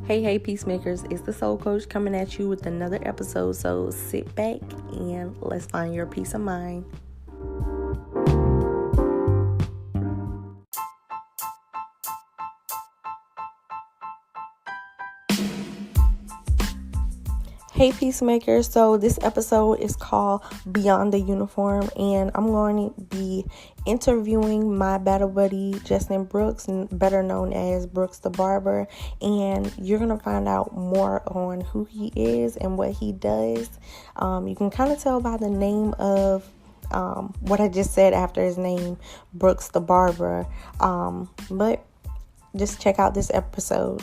Hey, Peacemakers, it's the Soul Koach coming at you with another episode, so sit back and let's find your peace of mind. Hey Peacemakers, so this episode is called Beyond the Uniform, and I'm going to be interviewing my battle buddy Justin Brooks, better known as Brooks the Barber, and you're going to find out more on who he is and what he does. You can kind of tell by the name of what I just said after his name, Brooks the Barber, but just check out this episode.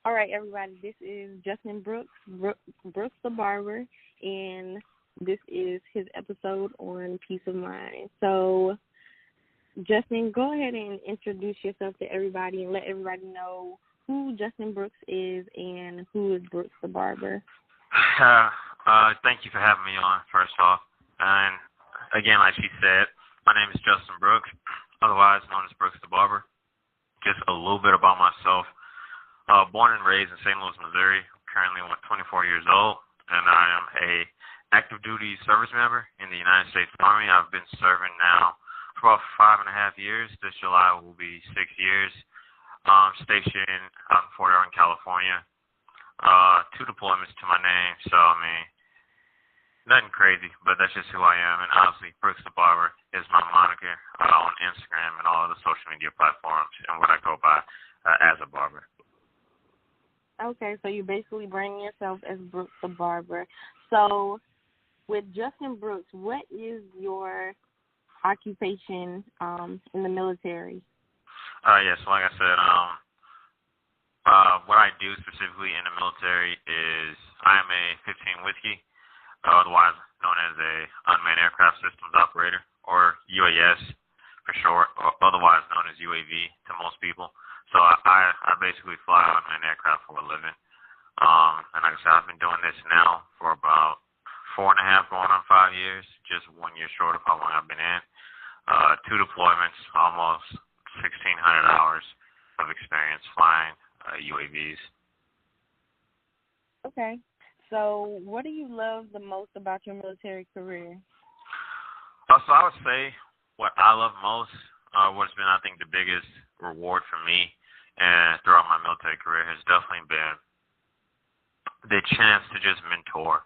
All right, everybody, this is Justin Brooks the Barber, and this is his episode on Peace of Mind. So, Justin, go ahead and introduce yourself to everybody and let everybody know who Justin Brooks is and who is Brooks the Barber. Thank you for having me on, first off. And again, like she said, my name is Justin Brooks, otherwise known as Brooks the Barber. Just a little bit about myself. Born and raised in St. Louis, Missouri. I'm currently 24 years old, and I am a active duty service member in the United States Army. I've been serving now for about 5.5 years. This July will be 6 years. Stationed out in Fort Irwin, California. 2 deployments to my name, so I mean, nothing crazy, but that's just who I am. And obviously, Brooks the Barber is my moniker on Instagram and all of the social media platforms, and what I go by as a barber. Okay, so you basically bring yourself as Brooks the Barber. So, with Justin Brooks, what is your occupation in the military? Yes, like I said, what I do specifically in the military is I am a 15 whiskey, otherwise known as a Unmanned Aircraft Systems Operator, or UAS for short, or otherwise known as UAV to most people. So I basically fly unmanned aircraft for a living. And like I said, I've been doing this now for about 4.5 going on 5 years, just 1 year short of how long I've been in. 2 deployments, almost 1,600 hours of experience flying UAVs. Okay. So what do you love the most about your military career? So I would say what I love most, what's been, I think, the biggest reward for me and throughout my military career has definitely been the chance to just mentor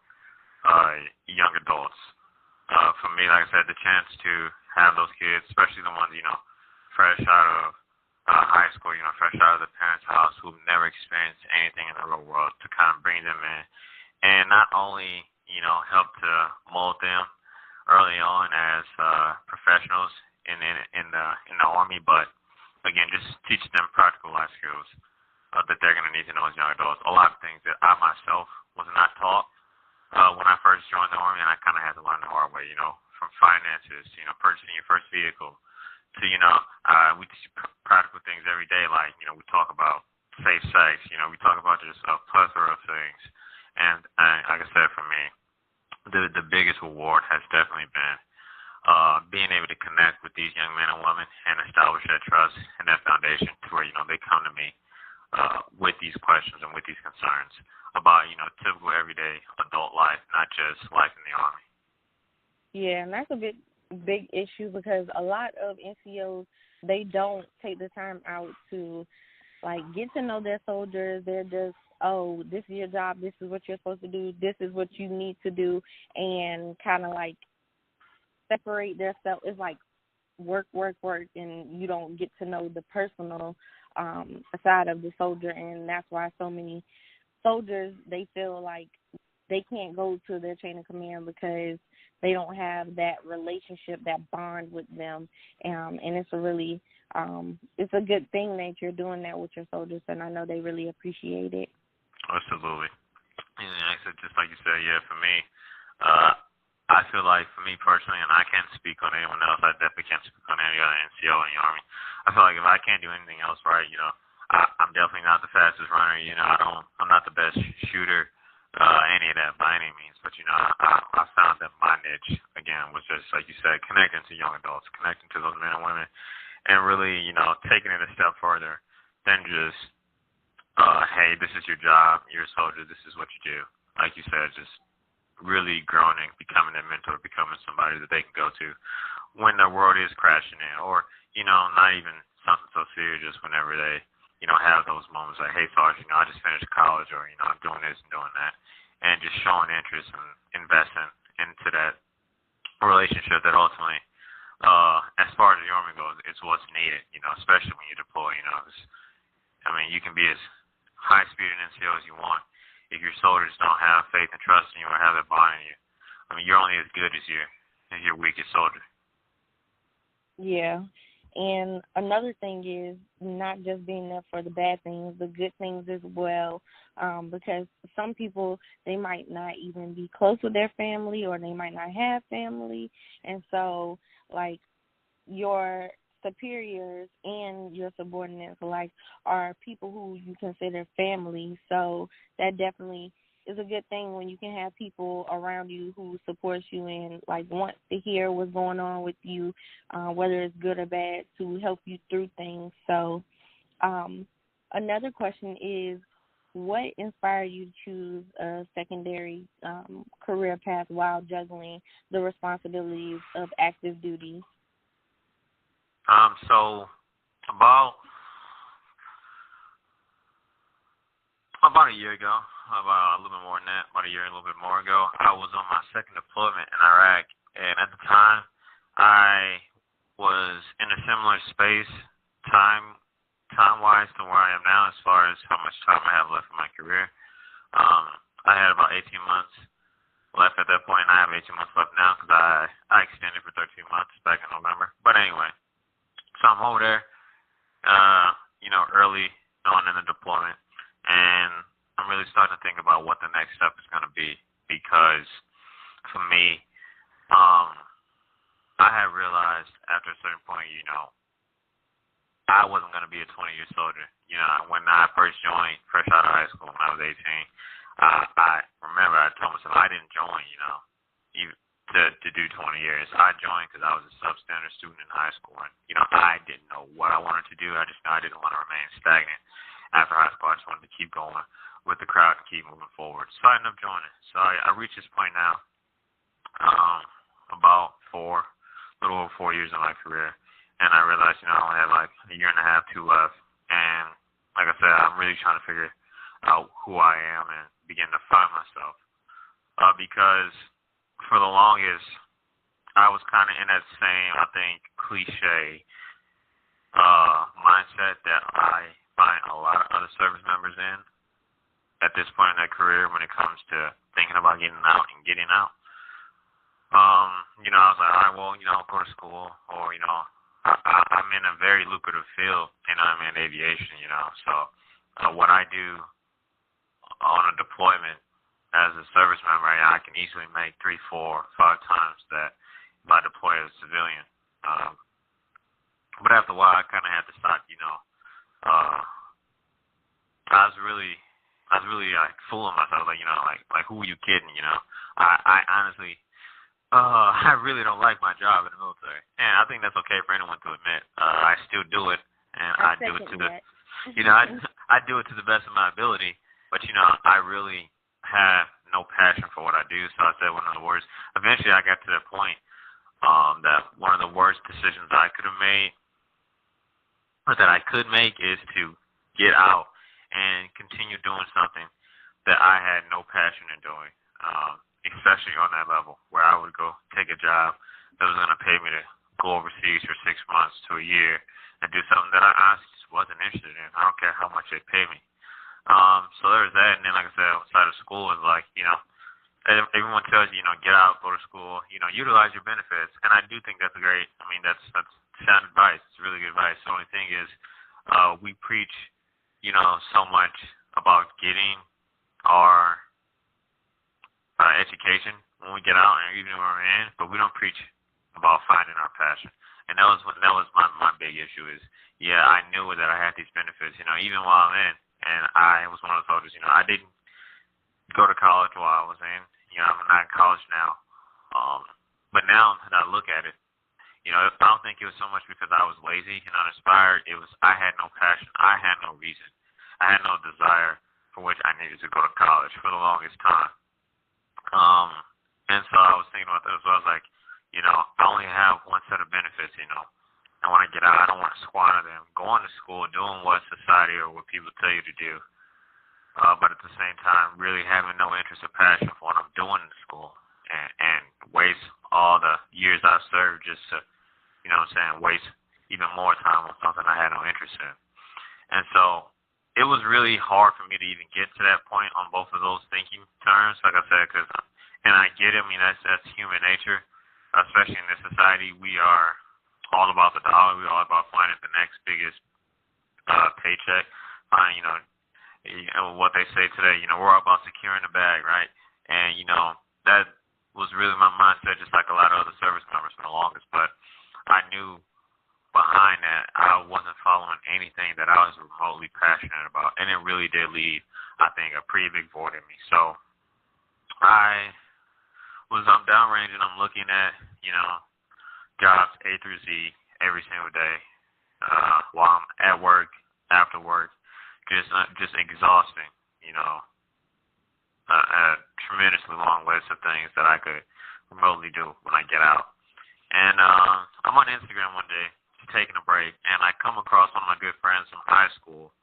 young adults. For me, like I said, the chance to have those kids, especially the ones, fresh out of high school, fresh out of the parents' house who've never experienced anything in the real world, to kind of bring them in and not only, help to mold them early on as professionals in the Army, but again, just teach them practical life skills that they're going to need to know as young adults. A lot of things that I myself was not taught when I first joined the Army, and I kind of had to learn the hard way, from finances, purchasing your first vehicle, to, we teach practical things every day, like, we talk about safe sex, we talk about just a plethora of things. And like I said, for me, the biggest reward has definitely been being able to connect with these young men and women and establish that trust and that foundation to where, they come to me with these questions and with these concerns about, typical everyday adult life, not just life in the Army. Yeah, and that's a big issue because a lot of NCOs, they don't take the time out to, get to know their soldiers. They're just, oh, this is your job, this is what you're supposed to do, this is what you need to do, and kind of, separate their self. It's like work, and you don't get to know the personal side of the soldier, and that's why so many soldiers, they feel like they can't go to their chain of command because they don't have that relationship, that bond with them, and it's a really, it's a good thing that you're doing that with your soldiers, and I know they really appreciate it. Absolutely. And I said, just like you said, yeah, for me, I feel like, for me personally, and I can't speak on anyone else, I definitely can't speak on any other NCO in the Army. I feel like if I can't do anything else right, I'm definitely not the fastest runner. I'm not the best shooter, any of that by any means. But I found that my niche again was just like you said, connecting to young adults, connecting to those men and women, and really, taking it a step further than just, hey, this is your job, you're a soldier, this is what you do. Like you said, just really growing and becoming a mentor, becoming somebody that they can go to when the world is crashing in, or, not even something so serious, just whenever they, have those moments like, hey, Sergeant, I just finished college, or, I'm doing this and doing that, and just showing interest and investing into that relationship that ultimately, as far as the Army goes, it's what's needed, especially when you deploy, you can be as high-speed an NCO as you want. If your soldiers don't have faith and trust in you or have that bond in you, you're only as good as your weakest soldier. Yeah. And another thing is not just being there for the bad things, the good things as well, because some people, they might not even be close with their family, or they might not have family. And so, like, your superiors and your subordinates, like, are people who you consider family. So that definitely is a good thing when you can have people around you who support you and, like, want to hear what's going on with you, whether it's good or bad, to help you through things. So another question is, what inspired you to choose a secondary career path while juggling the responsibilities of active duty? So about a year ago, about a little bit more than that, about a year and a little bit more ago, I was on my second deployment in Iraq, and at the time, I was in a similar space, time-wise, to where I am now, as far as how much time I have left in my career. I had about 18 months left at that point. I have 18 months left now because I extended for 13 months back in November. But anyway, so I'm over there, early on in the deployment, and I'm really starting to think about what the next step is going to be, because for me, I had realized after a certain point, I wasn't going to be a 20-year soldier. When I first joined, fresh out of high school, when I was 18, I remember I told myself I didn't join, even to do 20 years. I joined because I was a substandard student in high school, and, I didn't know what I wanted to do. I just knew I didn't want to remain stagnant. After high school, I just wanted to keep going with the crowd and keep moving forward. So I ended up joining. So I reached this point now, about a little over 4 years in my career, and I realized, I only have like a year and a half, 2 left, and like I said, I'm really trying to figure out who I am and begin to find myself, because for the longest, I was kind of in that same, I think, cliche mindset that I find a lot of other service members in at this point in their career when it comes to thinking about getting out and getting out. I was like, all right, well, I'll go to school, or, I'm in a very lucrative field, and I'm in aviation, so what I do on a deployment as a service member, I can easily make 3, 4, 5 times that if I deploy as a civilian. But after a while, I kind of had to stop, I was really like fooling myself, like who are you kidding, I honestly, I really don't like my job in the military, and I think that's okay for anyone to admit. I still do it, and I do it to the, I do it to the best of my ability, but I really have no passion for what I do. So I said one of the worst. Eventually, I got to the point that one of the worst decisions I could have made, or that I could make, is to get out and continue doing something that I had no passion in doing, especially on that level where I would go take a job that was going to pay me to go overseas for 6 months to a year and do something that I honestly just wasn't interested in. I don't care how much they pay me. So there's that, and then, like I said, outside of school is like, everyone tells you, get out, go to school, utilize your benefits, and I do think that's great. I mean, that's sound advice. It's really good advice. The only thing is, we preach, so much about getting our education when we get out, and even when we're in, but we don't preach about finding our passion. And that was my big issue is, I knew that I had these benefits, even while I'm in, and I was one of those soldiers, I didn't go to college while I was in, I'm not in college now, but now that I look at it, I don't think it was so much because I was lazy and uninspired. It was I had no passion. I had no reason. I had no desire for which I needed to go to college for the longest time. And so I was thinking about that. So I was like, I only have one set of benefits. And when I get out, I don't want to squander them. Going to school, doing what society or what people tell you to do, but at the same time, really having no interest or passion for what I'm doing in school, and waste all the years I've served just to, waste even more time on something I had no interest in. And so it was really hard for me to even get to that point on both of those thinking terms, like I said, and I get it. I mean, that's human nature, especially in this society. We are all about the dollar. We're all about finding the next biggest paycheck. What they say today, we're all about securing the bag, right? And, that was really my mindset, just like a lot of other service members for the longest. But I knew behind that I wasn't following anything that I was remotely passionate about. And it really did leave, I think, a pretty big void in me. So I'm downranging. I'm looking at, jobs A through Z every single day while I'm at work, after work. Just exhausting, a tremendously long list of things that I could remotely do when I get out. And I'm on Instagram one day, just taking a break, and I come across one of my good friends from high school,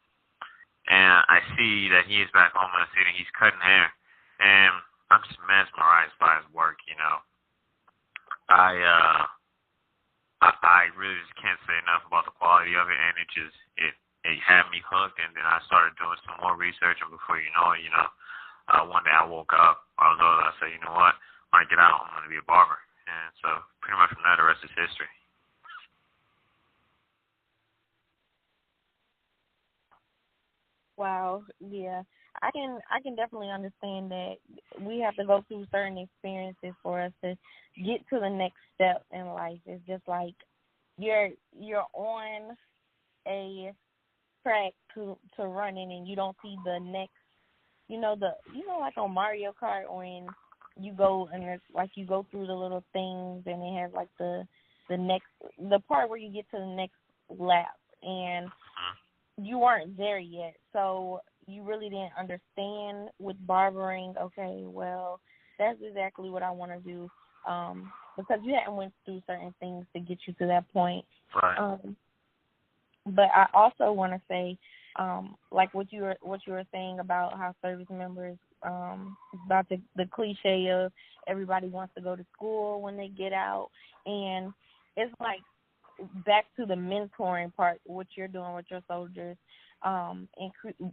and I see that he is back home in the city. He's cutting hair, and I'm just mesmerized by his work. I really just can't say enough about the quality of it, and it had me hooked. And then I started doing some more research, and before you know it, one day I woke up, I said, you know what, when I get out, I'm going to be a barber. And so pretty much from there, the rest is history. Wow, yeah. I can definitely understand that we have to go through certain experiences for us to get to the next step in life. It's just like you're on a track to running and you don't see the next, like on Mario Kart when you go and it's like you go through the little things and it has like the part where you get to the next lap and you weren't there yet, so you really didn't understand with barbering. Okay, well, that's exactly what I want to do, because you hadn't went through certain things to get you to that point. Right. But I also want to say, like what you were saying about how service members, about the cliche of everybody wants to go to school when they get out, and it's like back to the mentoring part, what you're doing with your soldiers, and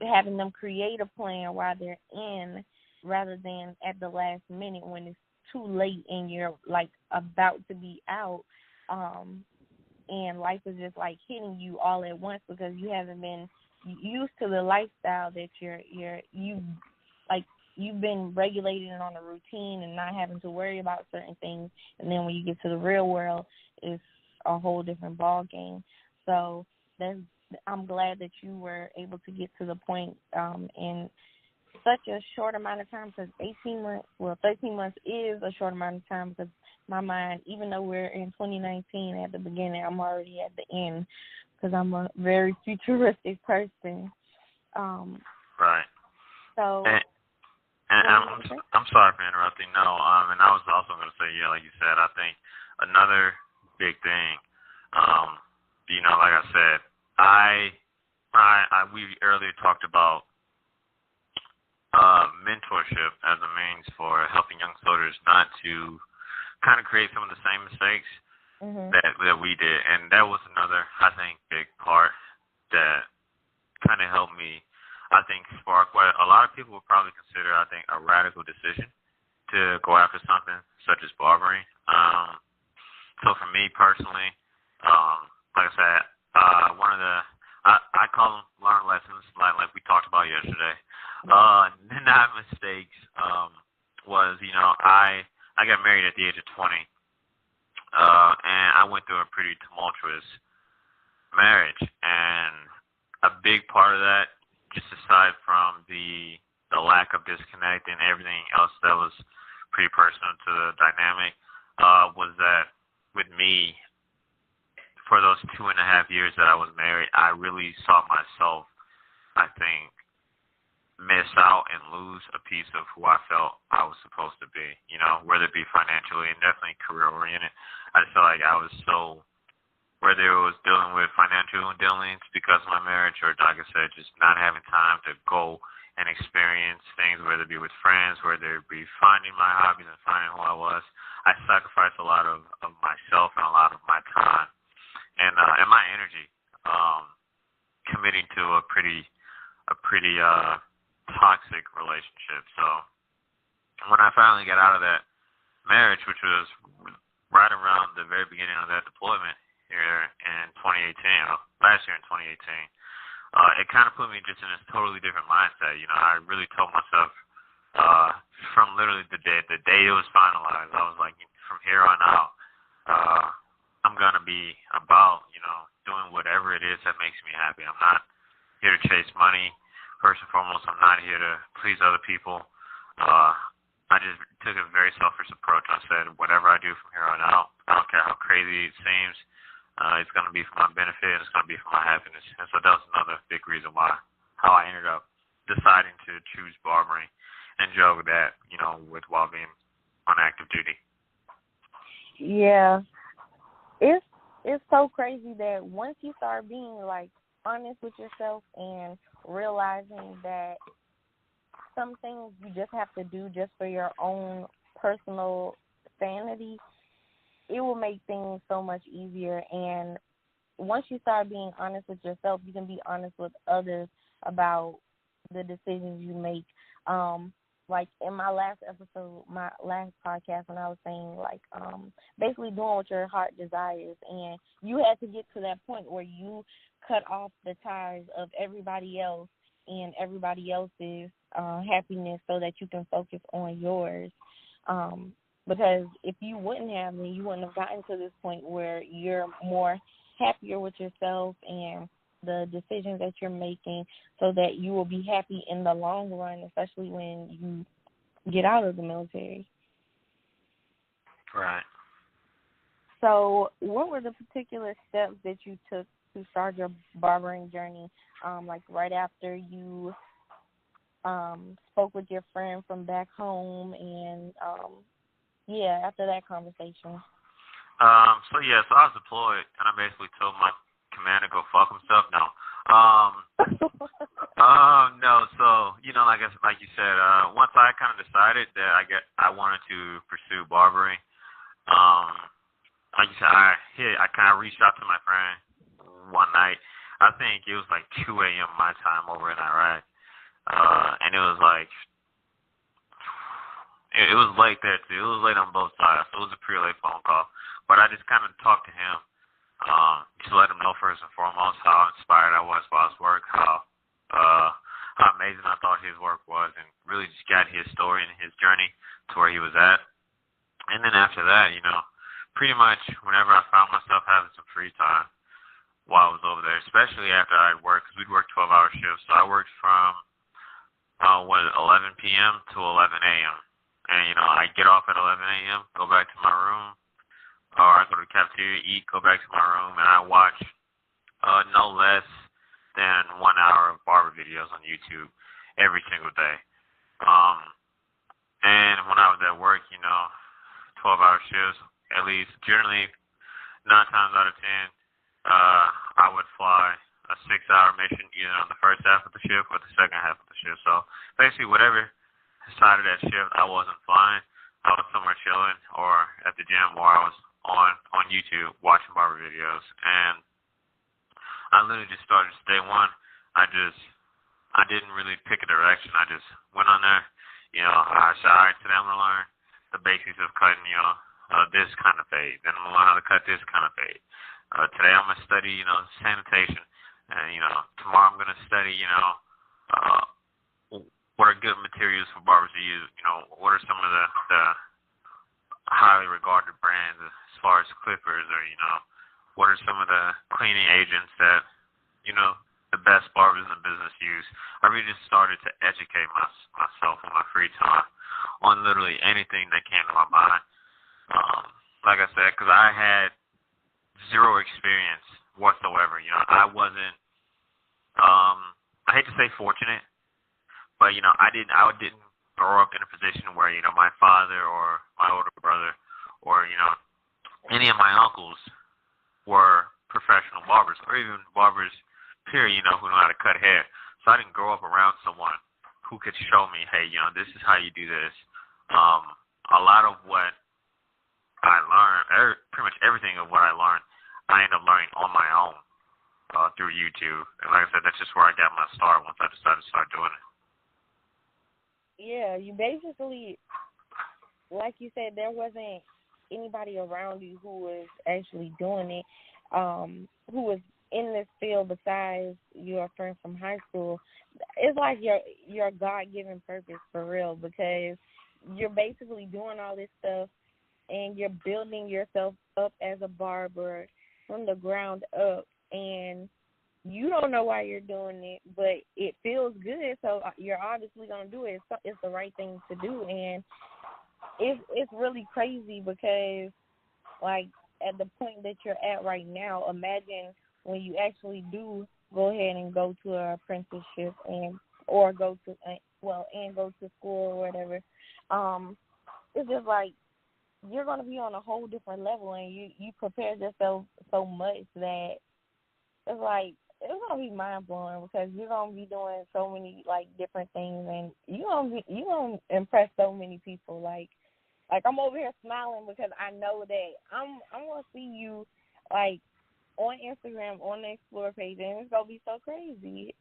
having them create a plan while they're in, rather than at the last minute when it's too late and you're like about to be out, and life is just like hitting you all at once because you haven't been used to the lifestyle that you've been regulated on a routine and not having to worry about certain things, and then when you get to the real world, it's a whole different ball game. So I'm glad that you were able to get to the point in such a short amount of time, because 13 months is a short amount of time, because my mind, even though we're in 2019 at the beginning, I'm already at the end because I'm a very futuristic person. Right. So. And I'm sorry for interrupting. No, and I was also going to say, yeah, like you said, I think another big thing, like I said, we earlier talked about mentorship as a means for helping young soldiers not to kind of create some of the same mistakes that we did, and that was another, I think, big part that kind of helped me, I think, spark what a lot of people would probably consider, I think, a radical decision to go after something such as barbering. So for me personally, like I said, one of I call them learn lessons, like we talked about yesterday. Not mistakes. Was I got married at the age of 20, and I went through a pretty tumultuous marriage, and a big part of that, just aside from the lack of disconnect and everything else that was pretty personal to the dynamic, was that with me, for those 2.5 years that I was married, I really saw myself, I think, miss out and lose a piece of who I felt I was supposed to be, whether it be financially and definitely career-oriented. I just felt like I was so, whether it was dealing with financial dealings because of my marriage or, like I said, just not having time to go and experience things, whether it be with friends, whether it be finding my hobbies and finding who I was. I sacrificed a lot of myself and a lot of my time and my energy committing to a pretty toxic relationship. So when I finally got out of that marriage, which was right around the very beginning of that deployment here in 2018, last year in 2018, it kind of put me just in a totally different mindset. I really told myself from literally the day it was finalized, I was like, from here on out, I'm gonna be about doing whatever it is that makes me happy. I'm not here to chase money. First and foremost, I'm not here to please other people. I just took a very selfish approach. I said, whatever I do from here on out, I don't care how crazy it seems, it's going to be for my benefit, and it's going to be for my happiness. And so that was another big reason how I ended up deciding to choose barbering and juggle that, while being on active duty. Yeah. It's so crazy that once you start being, honest with yourself and realizing that some things you just have to do just for your own personal sanity, it will make things so much easier. And once you start being honest with yourself, you can be honest with others about the decisions you make. Like in my last episode, my last podcast, when I was saying, basically doing what your heart desires. And you had to get to that point where you cut off the ties of everybody else and everybody else's happiness so that you can focus on yours. Because if you wouldn't have, then you wouldn't have gotten to this point where you're more happier with yourself and the decisions that you're making so that you will be happy in the long run, especially when you get out of the military. Right. So what were the particular steps that you took to start your barbering journey, right after you spoke with your friend from back home and, after that conversation? So I was deployed, and I basically told my commander to go fuck himself. No. No, so, like you said, once I kind of decided that I wanted to pursue barbering, like you said, I kind of reached out to my friend one night. I think it was 2 a.m. my time over in Iraq. And it was it was late there too. It was late on both sides. So it was a pretty late phone call. But I just kind of talked to him, to let him know first and foremost how inspired I was by his work, how amazing I thought his work was, and really just got his story and his journey to where he was at. And then after that, pretty much whenever I found myself having some free time while I was over there, especially after I'd work, because we'd work 12-hour shifts. So I worked from 11 p.m. to 11 a.m. And, I get off at 11 a.m., go back to my room, or I go to the cafeteria, eat, go back to my room, and I watch no less than 1 hour of barber videos on YouTube every single day. And when I was at work, 12-hour shifts, at least generally 9 times out of 10, I would fly a 6-hour mission either on the first half of the shift or the second half of the shift. So basically whatever side of that shift I wasn't flying, I was somewhere chilling or at the gym, or I was on YouTube watching barber videos. And I literally just started day one. I didn't really pick a direction. I just went on there. I said, all right, today I'm going to learn the basics of cutting, this kind of fade. Then I'm going to learn how to cut this kind of fade. Today I'm going to study, sanitation. And, tomorrow I'm going to study, what are good materials for barbers to use? What are some of the highly regarded brands as far as clippers, or, what are some of the cleaning agents that, the best barbers in the business use? I really just started to educate myself in my free time on literally anything that came to my mind. Like I said, because I had 0 zero experience whatsoever. I wasn't, I hate to say fortunate, but, I didn't grow up in a position where, my father or my older brother or, any of my uncles were professional barbers or even barbers, period, who know how to cut hair. So I didn't grow up around someone who could show me, hey, this is how you do this. A lot of what I learned, pretty much everything of what I learned, I ended up learning on my own through YouTube. And like I said, that's just where I got my start once I decided to start doing it. Yeah, you basically, like you said, there wasn't anybody around you who was actually doing it, who was in this field besides your friend from high school. It's like your God-given purpose for real, because you're basically doing all this stuff and you're building yourself up as a barber from the ground up, and you don't know why you're doing it, but it feels good, so you're obviously going to do it. It's the right thing to do, and it's really crazy because, like, at the point that you're at right now, imagine when you actually do go ahead and go to an apprenticeship or go to school or whatever. It's just like you're going to be on a whole different level, and you prepared yourself so much that it's like it's going to be mind-blowing, because you're going to be doing so many, like, different things, and you're going to impress so many people. Like I'm over here smiling because I know that I'm going to see you, like, on Instagram, on the Explore page, and it's going to be so crazy.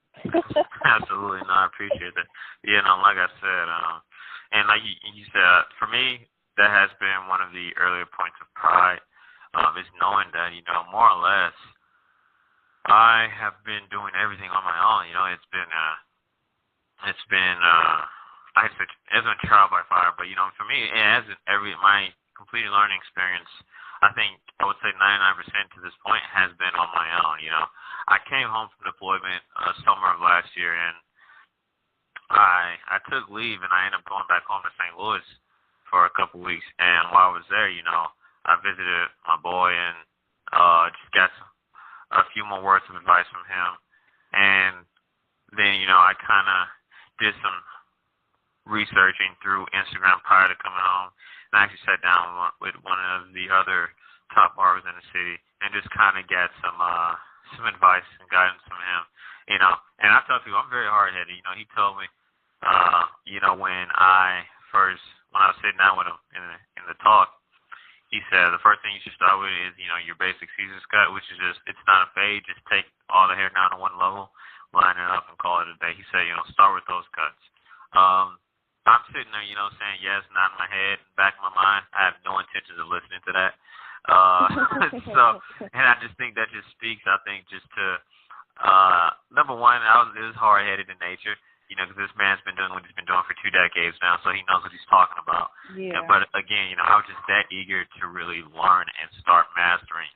Absolutely. No, I appreciate that. Yeah, no, like I said, and like you said, for me, that has been one of the earlier points of pride, is knowing that, more or less, I have been doing everything on my own. It's been trial by fire, but for me, it hasn't. My completed learning experience, I think I would say 99% to this point has been on my own. I came home from deployment summer of last year, and I took leave, and I ended up going back home to St. Louis for a couple weeks. And while I was there, I visited my boy and just got a few more words of advice from him. And then, I kind of did some researching through Instagram prior to coming home. And I actually sat down with one of the other top barbers in the city and just kind of got some advice and guidance from him. And I tell people I'm very hard-headed. He told me, when I was sitting down with him in the talk, he said the first thing you should start with is, your basic Caesar's cut, which is just, it's not a fade, just take all the hair down to one level, line it up, and call it a day. He said, start with those cuts. I'm sitting there, saying yes, nodding my head, back in my mind, I have no intentions of listening to that. And I just think that just speaks, I think, just to, number one, it was hard-headed in nature. Because this man's been doing what he's been doing for 2 decades now, so he knows what he's talking about. Yeah. But again, I was just that eager to really learn and start mastering,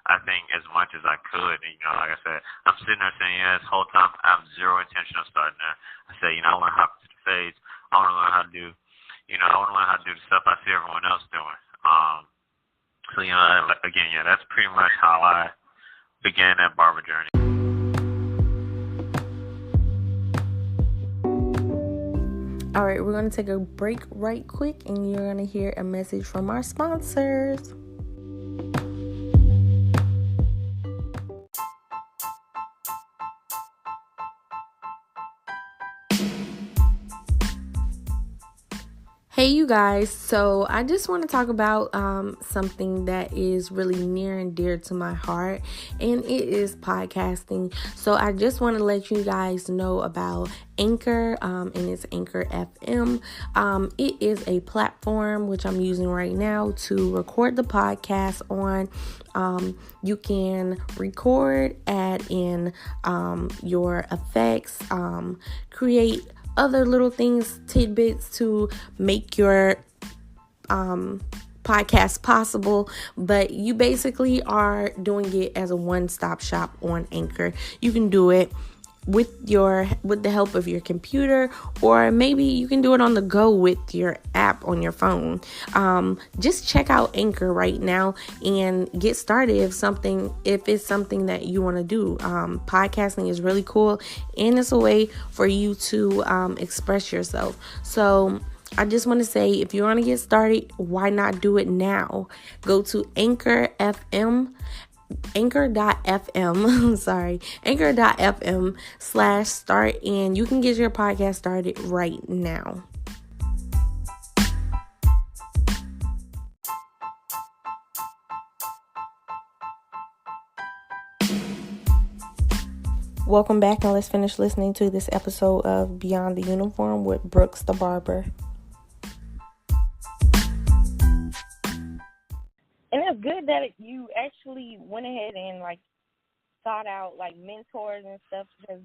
I think, as much as I could. And, like I said, I'm sitting there saying, yeah, this whole time I have zero intention of starting there. I say, I want to hop to the fades. I want to learn how to do, I want to learn how to do the stuff I see everyone else doing. So, again, that's pretty much how I began that barber journey. All right, we're going to take a break right quick, and you're going to hear a message from our sponsors. Hey you guys, so I just want to talk about something that is really near and dear to my heart, and it is podcasting. So I just want to let you guys know about Anchor, and it's Anchor FM. It is a platform which I'm using right now to record the podcast on. You can record, add in your effects, create other little things, tidbits to make your podcast possible, but you basically are doing it as a one-stop shop on Anchor. You can do it with the help of your computer, or maybe you can do it on the go with your app on your phone. Just check out Anchor right now and get started if it's something that you want to do. Podcasting is really cool, and it's a way for you to express yourself. So I just want to say, if you want to get started, why not do it now? Go to anchor.fm anchor.fm/start, and you can get your podcast started right now. Welcome back, and let's finish listening to this episode of Beyond the Uniform with Brooks the Barber. And it's good that you actually went ahead and, like, sought out, like, mentors and stuff, because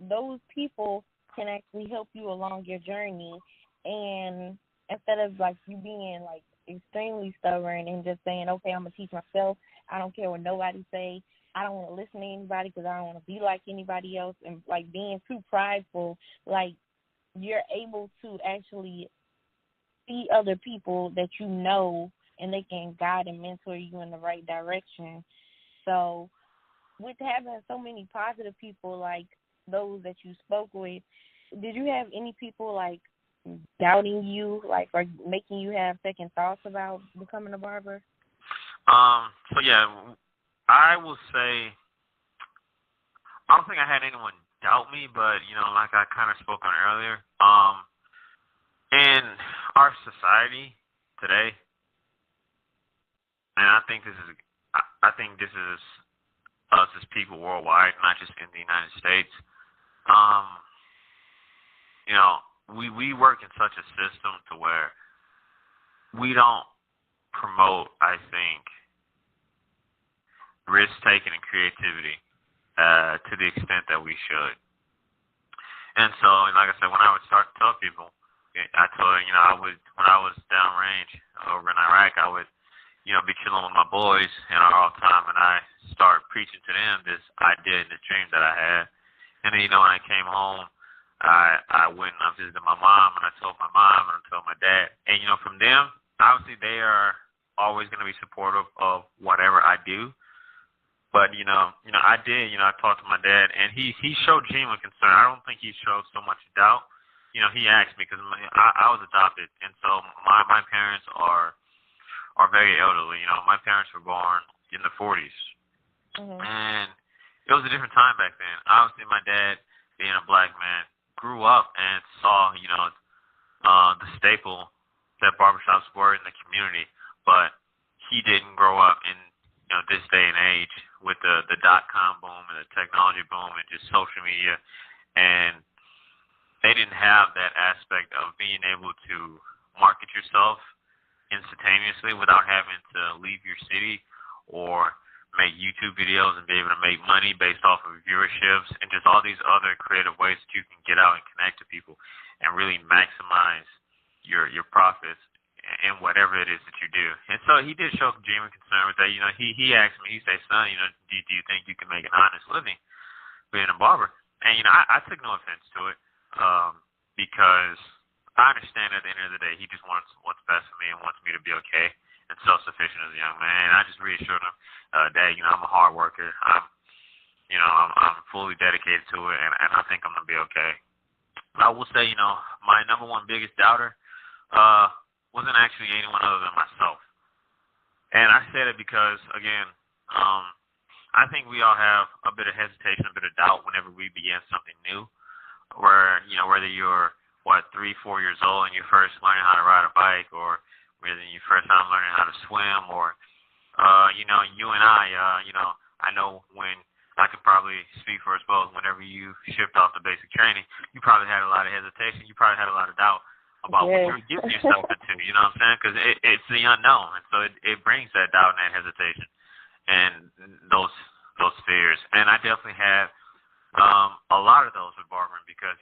those people can actually help you along your journey. And instead of, like, you being, like, extremely stubborn and just saying, okay, I'm going to teach myself, I don't care what nobody say, I don't want to listen to anybody because I don't want to be like anybody else, and, like, being too prideful, like, you're able to actually see other people that you know, and they can guide and mentor you in the right direction. So with having so many positive people like those that you spoke with, did you have any people, like, doubting you, like, or making you have second thoughts about becoming a barber? So yeah, I will say, I don't think I had anyone doubt me, but, like I kind of spoke on earlier, in our society today, and I think this is us as people worldwide, not just in the United States. We work in such a system to where we don't promote, I think, risk-taking and creativity to the extent that we should. And so, like I said, when I would start to tell people, I told her, when I was downrange over in Iraq, I would, be chilling with my boys in our off time, and I start preaching to them this idea and this dream that I had. And then, when I came home, I went and I visited my mom, and I told my mom, and I told my dad. And, from them, obviously they are always going to be supportive of whatever I do. But, I did, I talked to my dad, and he showed genuine concern. I don't think he showed so much doubt. He asked me, because I was adopted, and so my parents are very elderly. My parents were born in the 40s. Mm-hmm. And it was a different time back then. Obviously, my dad, being a black man, grew up and saw, the staple that barbershops were in the community, but he didn't grow up in, this day and age with the .com boom and the technology boom and just social media, and they didn't have that aspect of being able to market yourself instantaneously without having to leave your city or make YouTube videos and be able to make money based off of viewerships and just all these other creative ways that you can get out and connect to people and really maximize your profits in whatever it is that you do. And so he did show genuine concern with that. He asked me, he said, son, do you think you can make an honest living being a barber? And, I took no offense to it because I understand at the end of the day he just wants what's best for me and wants me to be okay and self-sufficient as a young man. And I just reassured him, Dad, I'm a hard worker. I'm fully dedicated to it, and I think I'm going to be okay. But I will say, my number one biggest doubter wasn't actually anyone other than myself. And I said it because, again, I think we all have a bit of hesitation, a bit of doubt whenever we begin something new, where, whether you're, 3-4 years old and you're first learning how to ride a bike, or whether you first time learning how to swim, or, you and I know when, I could probably speak for us both, whenever you shipped off the basic training, you probably had a lot of hesitation, you probably had a lot of doubt about what you were getting yourself into, you know what I'm saying? Because it's the unknown, and so it brings that doubt and that hesitation and those fears. And I definitely had a lot of those with barbering because,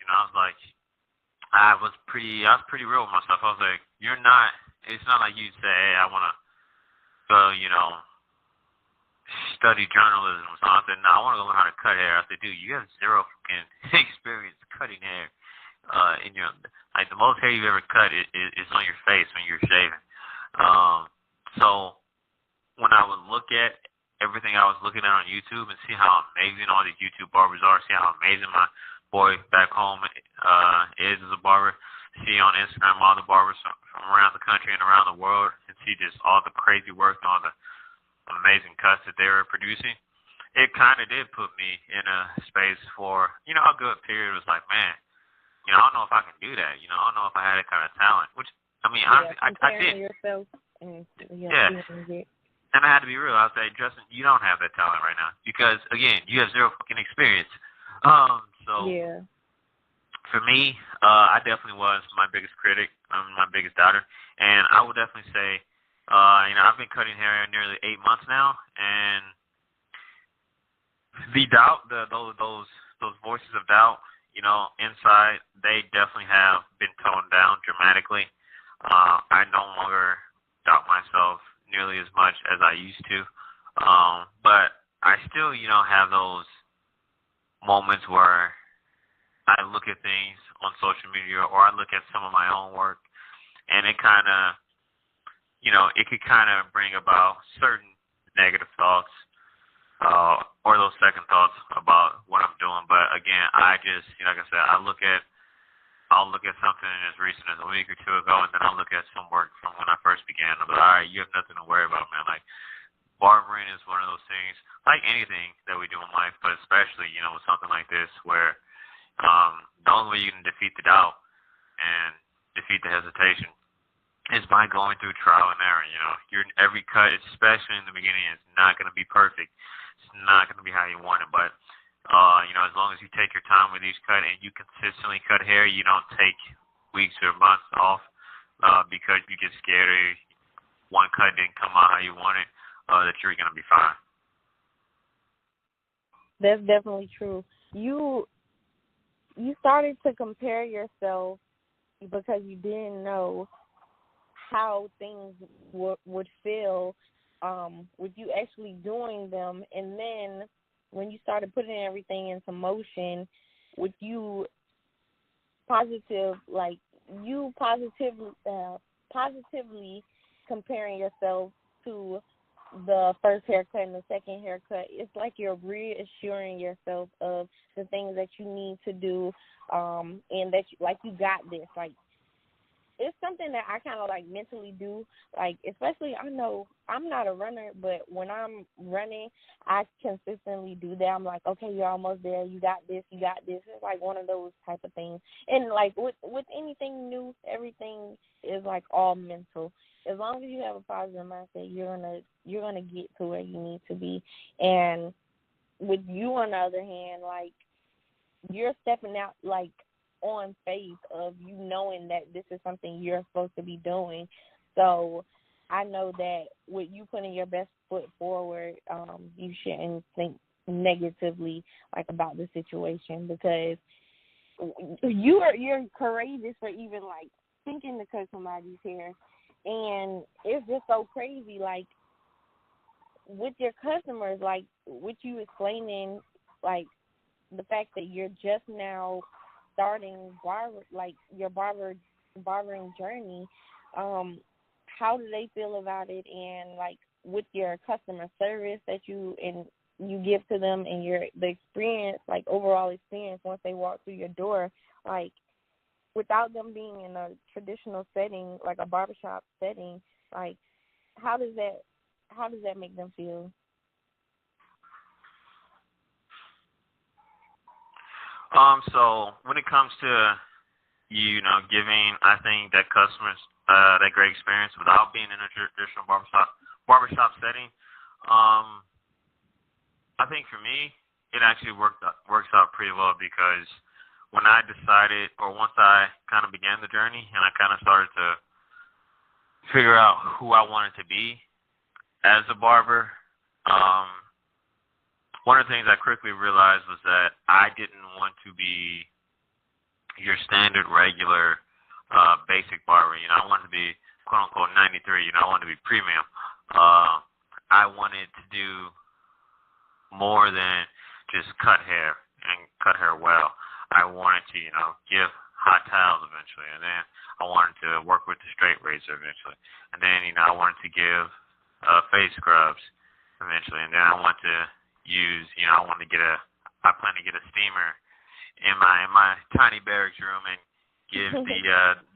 I was pretty real with myself. I was like, it's not like you say, hey, I want to go, study journalism. So I said, no, I want to learn how to cut hair. I said, dude, you have zero fucking experience cutting hair. In your, like, the most hair you've ever cut is on your face when you're shaving. So when I would look at everything I was looking at on YouTube and see how amazing all these YouTube barbers are, see how amazing my boy back home is as a barber, see on Instagram all the barbers from around the country and around the world, and see just all the crazy work and all the amazing cuts that they were producing, it kind of did put me in a space for, a good period. It was like, man, I don't know if I can do that. I don't know if I had that kind of talent, which, honestly, I did. Yourself and, yeah. And I had to be real. I was like, Justin, you don't have that talent right now because, again, you have zero fucking experience. So yeah. For me, I definitely was my biggest critic, my biggest doubter, and I would definitely say, I've been cutting hair nearly 8 months now, and the doubt, those voices of doubt, inside, they definitely have been toned down dramatically. I no longer doubt myself nearly as much as I used to, but I still, have those moments where I look at things on social media or I look at some of my own work, and it kind of, it could kind of bring about certain negative thoughts or those second thoughts about what I'm doing. But again, I just, like I said, I'll look at something as recent as a week or two ago, and then I'll look at some work from when I first began. I'm like, all right, you have nothing to worry about, man. Like, barbering is one of those things, like anything that we do in life, but especially, with something like this where the only way you can defeat the doubt and defeat the hesitation is by going through trial and error. Every cut, especially in the beginning, is not going to be perfect. It's not going to be how you want it, but as long as you take your time with each cut and you consistently cut hair, you don't take weeks or months off because you get scared or one cut didn't come out how you want it, that you're going to be fine. That's definitely true. You started to compare yourself because you didn't know how things would feel with you actually doing them, and then when you started putting everything into motion, with you positively comparing yourself to the first haircut and the second haircut, it's like you're reassuring yourself of the things that you need to do, and that you got this. Like, it's something that I kind of mentally do. Like, especially, I know I'm not a runner, but when I'm running, I consistently do that. I'm like, okay, you're almost there. You got this. You got this. It's like one of those type of things. And with anything new, everything is all mental. As long as you have a positive mindset, you're gonna get to where you need to be. And with you, on the other hand, you're stepping out on faith of you knowing that this is something you're supposed to be doing. So I know that with you putting your best foot forward, you shouldn't think negatively about the situation, because you're courageous for even thinking to cut somebody's hair. And it's just so crazy, with your customers, with you explaining the fact that you're just now starting your barbering journey. How do they feel about it? And with your customer service that you give to them, and the experience, overall experience once they walk through your door, without them being in a traditional setting, like a barbershop setting, how does that make them feel? So when it comes to, giving, I think that customers that great experience without being in a traditional barbershop setting, I think for me, it actually works out pretty well, because when I decided, or once I kind of began the journey and I kind of started to figure out who I wanted to be as a barber, one of the things I quickly realized was that I didn't want to be your standard, regular, basic barber. I wanted to be, quote-unquote, 93. I wanted to be premium. I wanted to do more than just cut hair and cut hair well. I wanted to, give hot towels eventually, and then I wanted to work with the straight razor eventually, and then, I wanted to give face scrubs eventually, and then I wanted to use, I plan to get a steamer in my tiny barracks room and give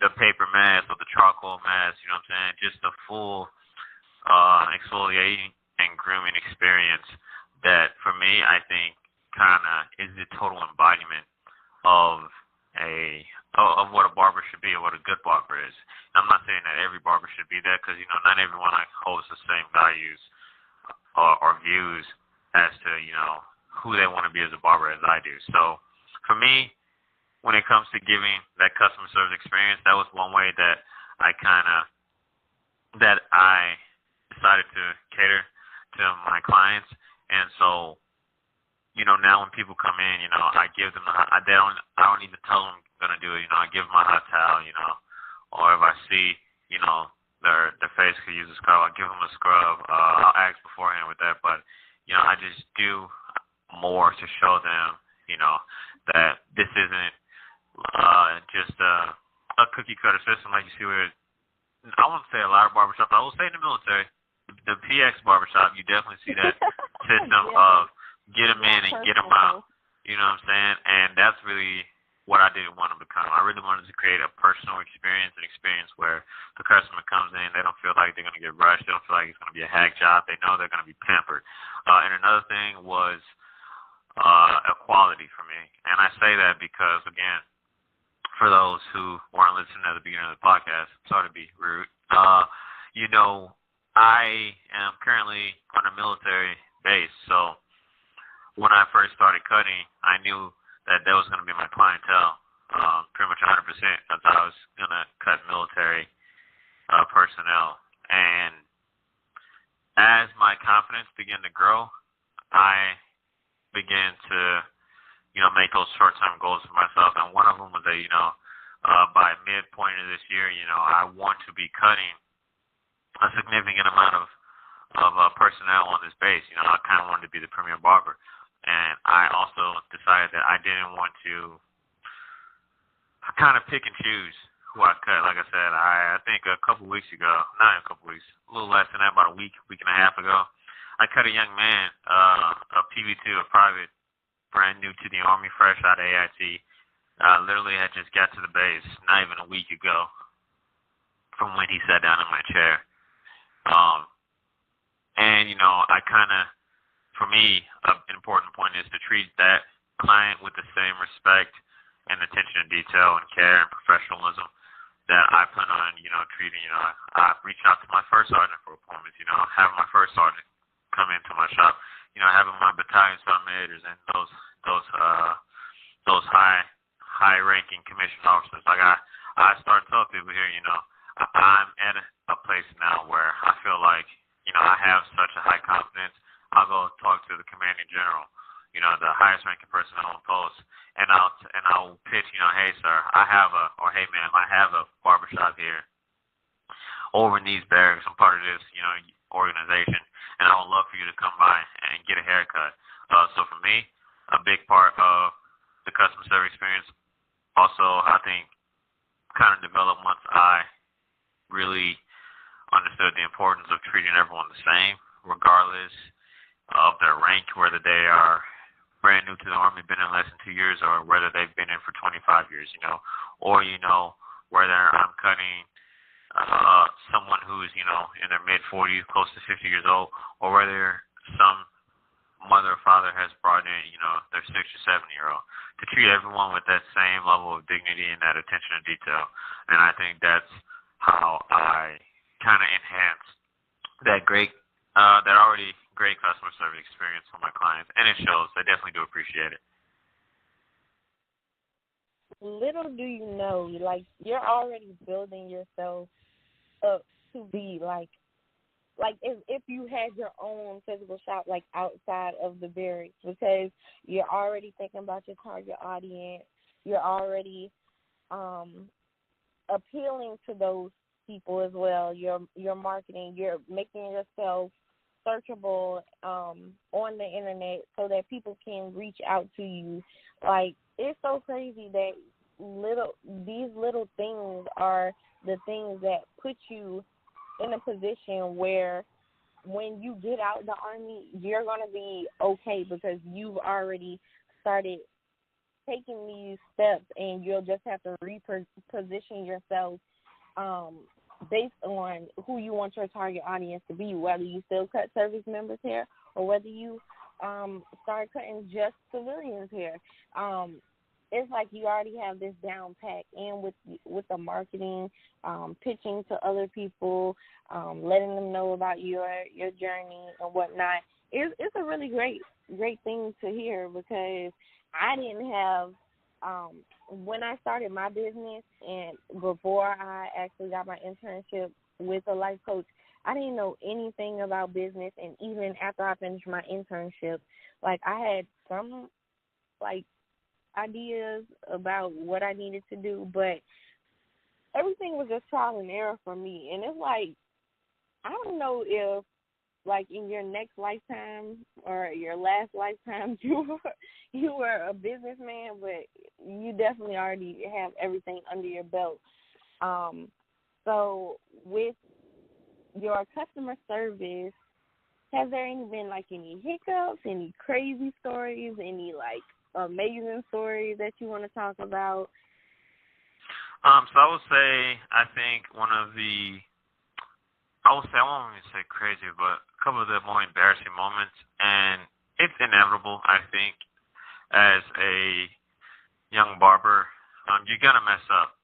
the paper mask or the charcoal mask, you know what I'm saying, just a full exfoliating and grooming experience that, for me, I think kind of is the total embodiment of what a barber should be, or what a good barber is. And I'm not saying that every barber should be that, because not everyone holds the same values or views as to who they want to be as a barber as I do. So for me, when it comes to giving that customer service experience, that was one way that I decided to cater to my clients. And so, now when people come in, I give them I don't even tell them I'm gonna do it. I give them a hot towel, or if I see, their face could use a scrub, I'll give them a scrub. I'll ask beforehand with that, but I just do more to show them, that this isn't just a cookie cutter system like you see with, I won't say a lot of barbershops. I will say in the military, the PX barbershop, you definitely see that system of get them in and get them out. You know what I'm saying? And that's really what I didn't want to become. I really wanted to create a personal experience, an experience where the customer comes in, they don't feel like they're going to get rushed, they don't feel like it's going to be a hack job, they know they're going to be pampered. And another thing was equality for me. And I say that because, again, for those who weren't listening at the beginning of the podcast, sorry to be rude, I am currently on a military base, so when I first started cutting, I knew that was going to be my clientele, pretty much 100%. I thought I was going to cut military personnel. And as my confidence began to grow, I began to, make those short-term goals for myself. And one of them was that, by midpoint of this year, I want to be cutting a significant amount of personnel on this base. I kind of wanted to be the premier barber. And I also decided that I didn't want to kind of pick and choose who I cut. Like I said, I think a couple weeks ago, not a couple weeks, a little less than that, about a week and a half ago, I cut a young man, a PV2, a private, brand new to the Army, fresh out of AIT. Literally had just got to the base not even a week ago from when he sat down in my chair. And, I kind of, for me, an important point is to treat that client with the same respect and attention to detail and care and professionalism that I plan on, treating, I reached out to my first sergeant for appointments, having my first sergeant come into my shop, having my battalion sergeant and those high-ranking commissioned officers. Like I started to tell people here, I'm at a place now where I feel like, I have such a high confidence. I'll go talk to the commanding general, the highest ranking personnel on post, and I'll pitch, hey sir, hey ma'am, I have a barbershop here over in these barracks. I'm part of this, organization, and I would love for you to come by and get a haircut. So for me, a big part of the customer service experience also, I think, kind of developed once I really understood the importance of treating everyone the same, regardless of their rank, whether they are brand new to the Army, been in less than 2 years, or whether they've been in for 25 years, or, whether I'm cutting someone who's, in their mid-40s, close to 50 years old, or whether some mother or father has brought in, their 6 or 7-year-old, to treat everyone with that same level of dignity and that attention to detail. And I think that's how I kind of enhance that already great customer service experience for my clients, and it shows. They definitely do appreciate it. Little do you know, you're already building yourself up to be like if you had your own physical shop, outside of the barracks, because you're already thinking about your target audience. You're already appealing to those people as well. You're marketing. You're making yourself searchable on the internet so that people can reach out to you. Like, it's so crazy that these little things are the things that put you in a position where when you get out the Army, you're going to be okay because you've already started taking these steps, and you'll just have to reposition yourself based on who you want your target audience to be, whether you still cut service members' hair or whether you start cutting just civilians' hair. It's like you already have this down pat, and with the marketing, pitching to other people, letting them know about your journey and whatnot. It's a really great thing to hear, because I didn't have when I started my business and before I actually got my internship with a life coach, I didn't know anything about business. And even after I finished my internship, like, I had some like ideas about what I needed to do, but everything was just trial and error for me. And it's like, I don't know if, like, in your next lifetime or your last lifetime you were a businessman, but you definitely already have everything under your belt. So with your customer service, has there been, like, any hiccups, any crazy stories, any, like, amazing stories that you want to talk about? So I would say, I won't even say crazy, but a couple of the more embarrassing moments, and it's inevitable, I think, as a young barber, you're going to mess up.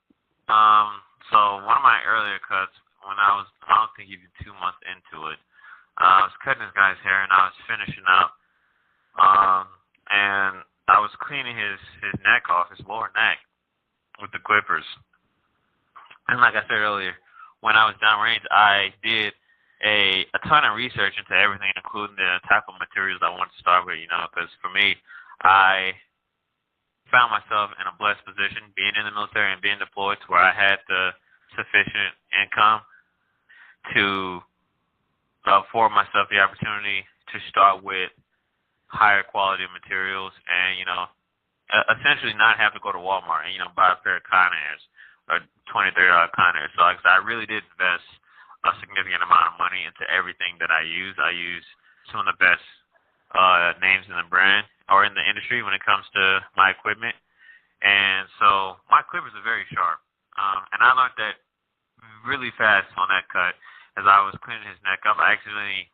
So one of my earlier cuts, when I don't think even 2 months into it, I was cutting this guy's hair, and I was finishing up, and I was cleaning his neck off, his lower neck, with the clippers. And like I said earlier, when I was downrange, I did a ton of research into everything, including the type of materials I wanted to start with, because for me, I found myself in a blessed position being in the military and being deployed to where I had the sufficient income to afford myself the opportunity to start with higher quality materials and, essentially not have to go to Walmart and, buy a pair of Conairs or $20, $30 Conairs. So like I really did invest a significant amount of money into everything that I use. I use some of the best names in the brand or in the industry when it comes to my equipment. And so my clippers are very sharp. And I learned that really fast on that cut. As I was cleaning his neck up, I accidentally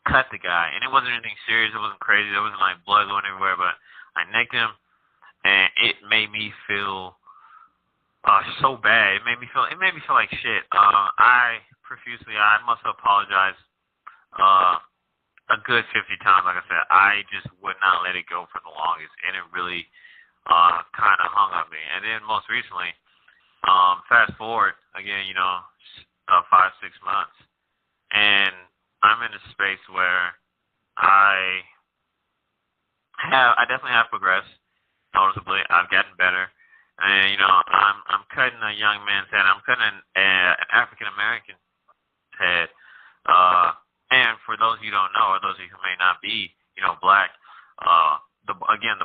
cut the guy. And it wasn't anything serious. It wasn't crazy. There wasn't like blood going everywhere. But I nicked him, and it made me feel so bad. It made me feel like shit. I must have apologized a good 50 times. Like I said, I just would not let it go for the longest, and it really kind of hung up me. And then most recently, fast forward again, 5-6 months, and I'm in a space where I definitely have progressed noticeably. I've gotten better. And, I'm cutting a young man's head. I'm cutting an African American head. And for those of you who don't know, or those of you who may not be, black, the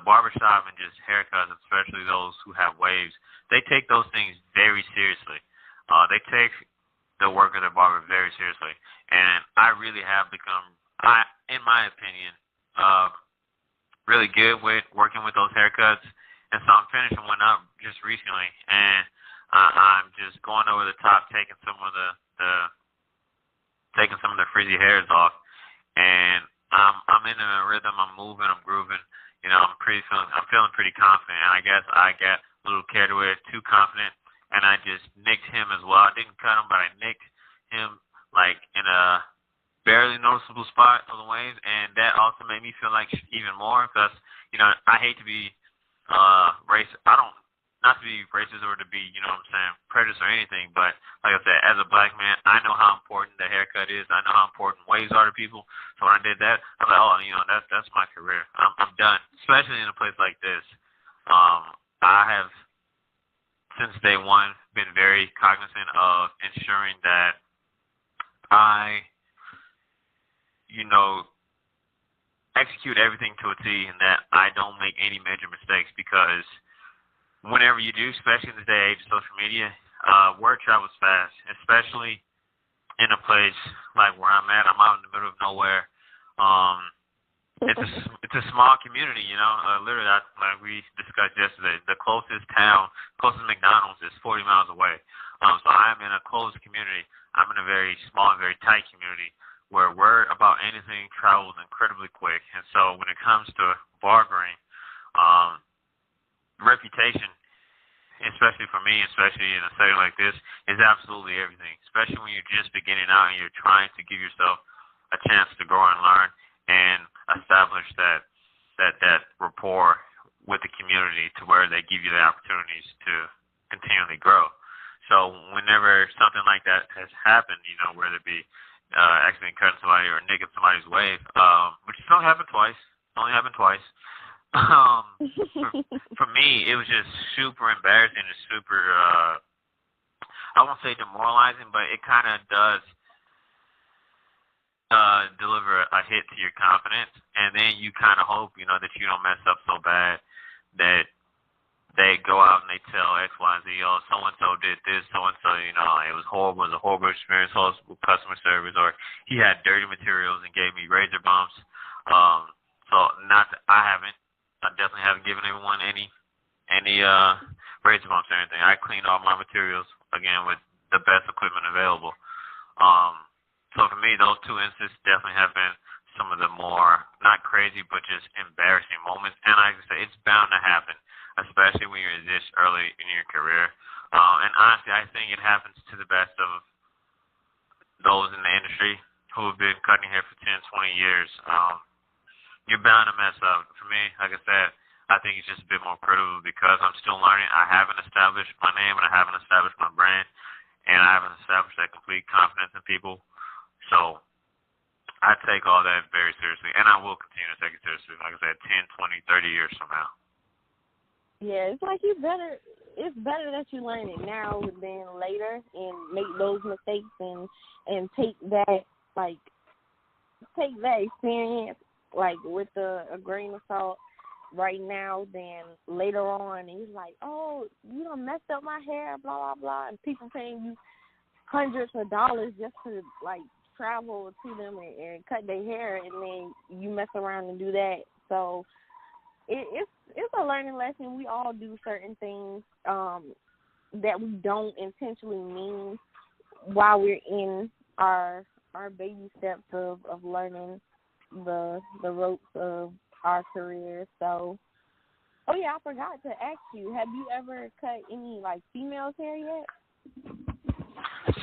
barbershop and just haircuts, especially those who have waves, they take those things very seriously. They take the work of the barber very seriously. And I really have become, in my opinion, really good with working with those haircuts. And so I'm finishing one up just recently, and I'm just going over the top, taking some of the frizzy hairs off, and I'm in a rhythm. I'm moving. I'm grooving. I'm feeling pretty confident. And I guess I got a little carried away, too confident, and I just nicked him as well. I didn't cut him, but I nicked him like in a barely noticeable spot of the waves, and that also made me feel like even more because I hate to be not to be racist or to be, prejudiced or anything, but like I said, as a black man, I know how important the haircut is. I know how important waves are to people. So when I did that, I was like, that's my career. I'm done, especially in a place like this. I have, since day one, been very cognizant of ensuring that I execute everything to a T, and that I don't make any major mistakes, because whenever you do, especially in the day age of social media, word travels fast, especially in a place like where I'm at. I'm out in the middle of nowhere. It's a small community, literally, like we discussed yesterday, the closest McDonald's is 40 miles away. So I'm in a closed community. I'm in a very small and very tight community where word about anything travels incredibly quick. And so when it comes to barbering, reputation, especially for me, especially in a setting like this, is absolutely everything, especially when you're just beginning out and you're trying to give yourself a chance to grow and learn and establish that rapport with the community to where they give you the opportunities to continually grow. So whenever something like that has happened, whether it be accidentally cutting somebody or nicking somebody's wave, which has only happened twice. For me, it was just super embarrassing and super, I won't say demoralizing, but it kind of does deliver a hit to your confidence, and then you kind of hope, that you don't mess up so bad that they go out and they tell X, Y, Z, so-and-so did this, so-and-so, it was horrible, it was a horrible experience, horrible customer service, or he had dirty materials and gave me razor bumps. So I definitely haven't given anyone any razor bumps or anything. I cleaned all my materials, again, with the best equipment available. So for me, those two instances definitely have been some of the more, not crazy, but just embarrassing moments. And like I say, it's bound to happen, especially when you're this early in your career. And honestly, I think it happens to the best of those in the industry who have been cutting hair for 10, 20 years. You're bound to mess up. For me, like I said, I think it's just a bit more critical because I'm still learning. I haven't established my name and I haven't established my brand, and I haven't established that complete confidence in people. So I take all that very seriously, and I will continue to take it seriously, like I said, 10, 20, 30 years from now. Yeah, it's like it's better that you learn it now than later and make those mistakes and take that experience with a grain of salt right now than later on. And it's like, oh, you done messed up my hair, blah, blah, blah, and people paying you hundreds of dollars just to travel to them and cut their hair, and then you mess around and do that. So it's a learning lesson. We all do certain things that we don't intentionally mean while we're in our baby steps of learning the ropes of our career. So, oh yeah, I forgot to ask you, have you ever cut any females' hair yet?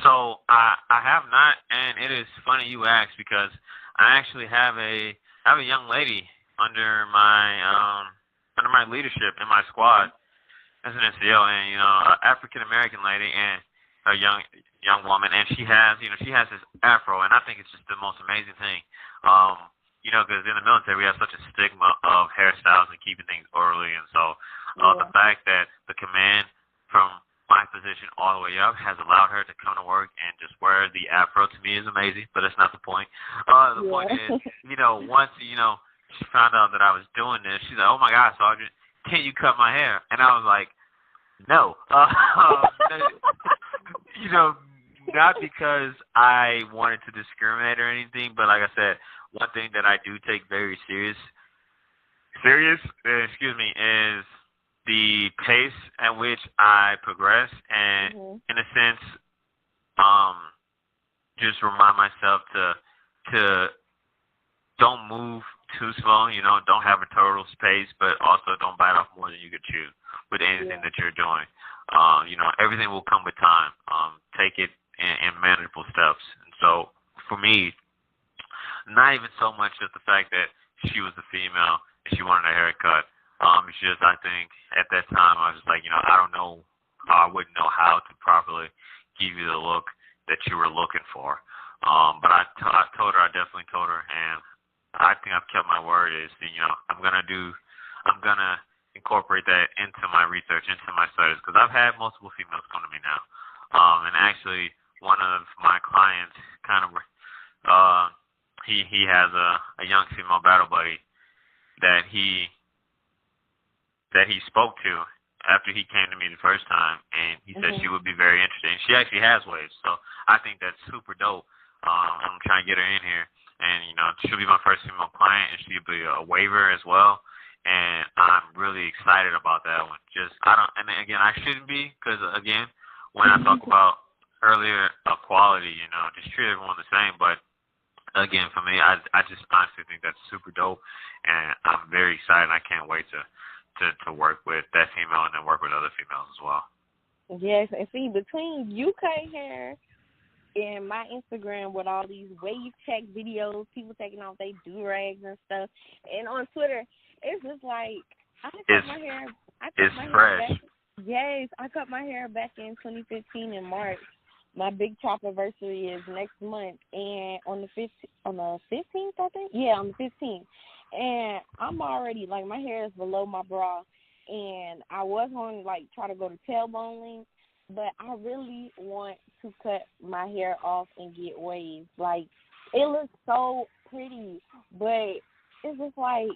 So I have not, and it is funny you ask because I actually have a young lady under my leadership in my squad as an NCO, and an African American lady and a young woman, and she has this afro, and I think it's just the most amazing thing. Because in the military we have such a stigma of hairstyles and keeping things orderly, and so the fact that the command from my position all the way up has allowed her to come to work and just wear the afro, to me, is amazing, but that's not the point. The point is, once, she found out that I was doing this, she's like, oh my God, Sergeant, can you cut my hair? And I was like, no. Not because I wanted to discriminate or anything, but like I said, one thing that I do take very serious, is the pace at which I progress, and in a sense, just remind myself to don't move too slow. Don't have a total pace, but also don't bite off more than you could chew with anything that you're doing. Everything will come with time. Take it in manageable steps. And so for me, not even so much just the fact that she was a female and she wanted a haircut. It's just, I think at that time I was just like, I don't know, I wouldn't know how to properly give you the look that you were looking for. But I told her, I definitely told her, and I think I've kept my word. Is I'm gonna incorporate that into my research, into my studies, because I've had multiple females come to me now, and actually one of my clients kind of he has a young female battle buddy that he spoke to after he came to me the first time, and he said she would be very interested. And she actually has waves, so I think that's super dope. I'm trying to get her in here, and she'll be my first female client, and she'll be a waiver as well. And I'm really excited about that one. And again, I shouldn't be, because again, when I talk about earlier equality, just treat everyone the same. But again, for me, I just honestly think that's super dope, and I'm very excited. I can't wait to work with that female and then work with other females as well. Yes, and see, between UK hair and my Instagram with all these wave check videos, people taking off their do-rags and stuff, and on Twitter, it's just like, I cut my hair fresh. Back. Yes, I cut my hair back in 2015 in March. My big chop anniversary is next month, and on the 15th, I think? Yeah, on the 15th. And I'm already, like, my hair is below my bra, and I was going to, like, try to go to tailbone length, but I really want to cut my hair off and get waves. Like, it looks so pretty, but it's just like,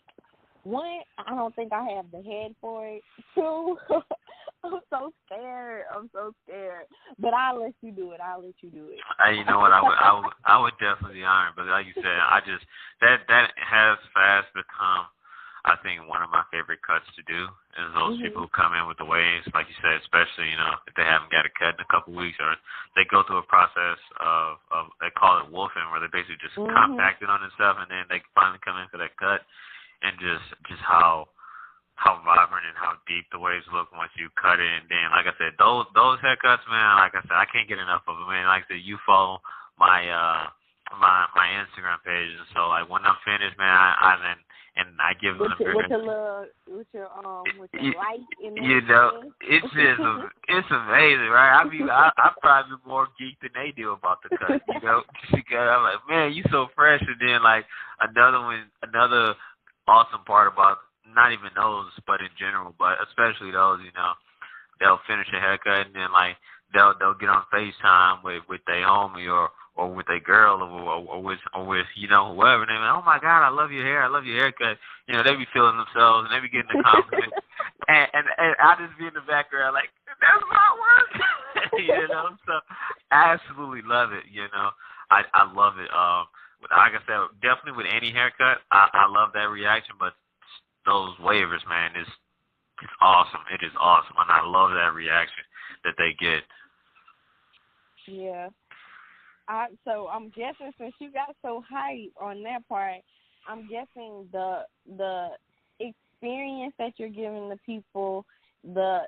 one, I don't think I have the head for it. Two, I'm so scared. But I'll let you do it. You know what? I would definitely be honored. But like you said, that has fast become, I think, one of my favorite cuts to do. Is those people who come in with the waves, like you said, especially if they haven't got a cut in a couple weeks, or they go through a process of they call it wolfing, where they basically just compact it on themselves, and then they finally come in for that cut. And just how vibrant and how deep the waves look once you cut it. And then, like I said, those haircuts, man, like I said, I can't get enough of them, man. Like I said, you follow my my Instagram page, and so like when I'm finished, man, I give them with your light in the it's amazing, right? I mean, I'm probably more geeked than they do about the cut, because I'm like, man, you so fresh. And then like another awesome part about not even those, but in general, but especially those, they'll finish a haircut and then like they'll get on FaceTime with their homie or with their girl or with whoever, and they're like, oh my God, I love your hair, I love your haircut. They be feeling themselves and they be getting the compliment, and I just be in the background like, that's my work. So I absolutely love it. I love it. Like I said, definitely with any haircut, I love that reaction, but those waivers, man, it's awesome. It is awesome, and I love that reaction that they get. Yeah. So I'm guessing, since you got so hyped on that part, I'm guessing the experience that you're giving the people, the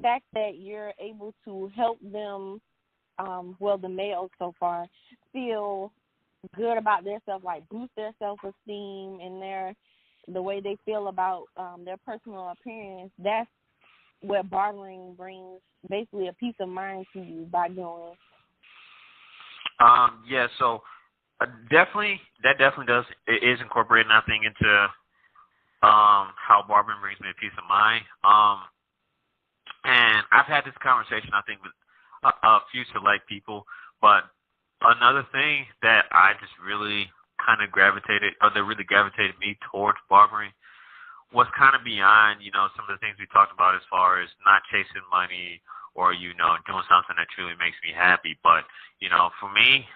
fact that you're able to help them, the males so far, feel good about their self, like boost their self-esteem and the way they feel about their personal appearance. That's what barbering brings, basically a peace of mind to you by doing. Yeah, so definitely does. It is incorporating, I think, into how barbering brings me a peace of mind. And I've had this conversation, I think, with a few select people, but another thing that I just really kind of gravitated me towards barbering was kind of beyond, some of the things we talked about as far as not chasing money or, doing something that truly makes me happy. But, for me,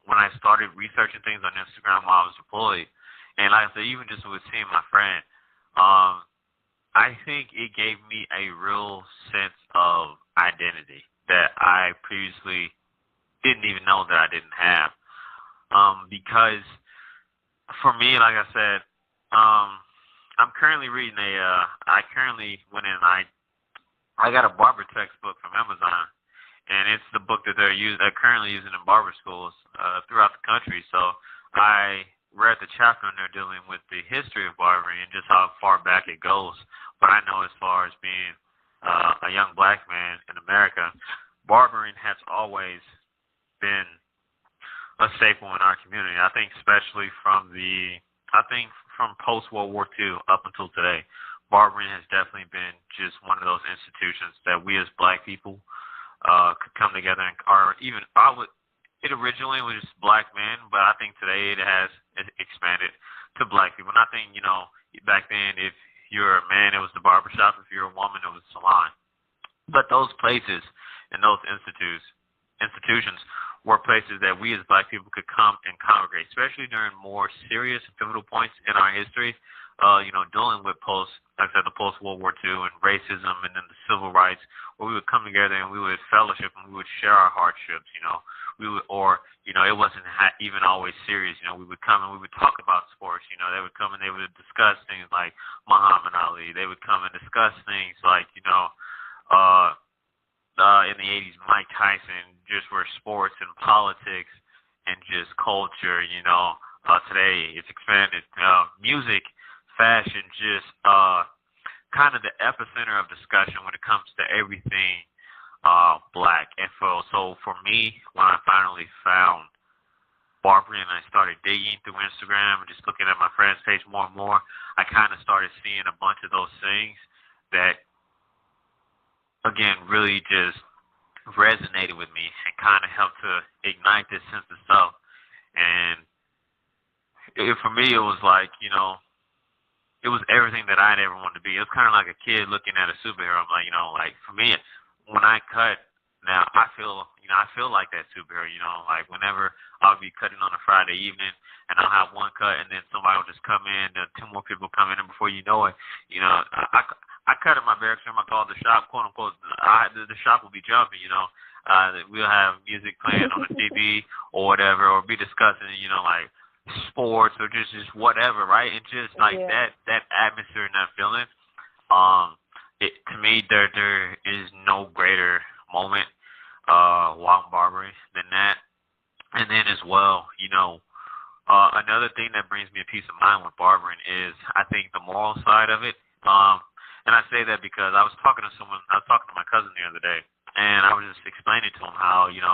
when I started researching things on Instagram while I was deployed, and like I said, even just with seeing my friend, I think it gave me a real sense of identity that I previously didn't even know that I didn't have. Because for me, like I said, I'm currently reading I currently went in and I got a barber textbook from Amazon, and it's the book that they're currently using in barber schools throughout the country. So I read the chapter and they're dealing with the history of barbering and just how far back it goes. But I know as far as being a young black man in America, barbering has always been a staple in our community. I think especially from post-World War II up until today, barbering has definitely been just one of those institutions that we as black people could come together and, or even it originally was just black men, but I think today it has expanded to black people. And I think, back then, if you're a man, it was the barbershop. If you're a woman, it was the salon. But those places and those institutions were places that we as black people could come and congregate, especially during more serious and pivotal points in our history, dealing with the post-World War II and racism and then the civil rights, where we would come together and we would fellowship and we would share our hardships, it wasn't even always serious, we would come and we would talk about sports, they would come and they would discuss things like Muhammad Ali. They would come and discuss things like, in the 80s, Mike Tyson, just for sports and politics and just culture, today it's expanded. Music, fashion, just kind of the epicenter of discussion when it comes to everything black. And so for me, when I finally found barbering and I started digging through Instagram and just looking at my friends' page more and more, I kind of started seeing a bunch of those things that, again, really just resonated with me and kind of helped to ignite this sense of self. And for me, it was like, it was everything that I'd ever wanted to be. It was kind of like a kid looking at a superhero. I'm like, for me, when I cut, now I feel like that superhero, like whenever I'll be cutting on a Friday evening and I'll have one cut and then somebody will just come in, then two more people come in, and before you know it, I cut at my barracks room. I call the shop, quote unquote. The shop will be jumping, we'll have music playing on the TV or whatever, or be discussing, like sports or just whatever, right? And just like that atmosphere and that feeling. To me, there is no greater moment while I'm barbering than that. And then as well, another thing that brings me a peace of mind with barbering is, I think, the moral side of it. And I say that because I was talking to my cousin the other day, and I was just explaining to him how, in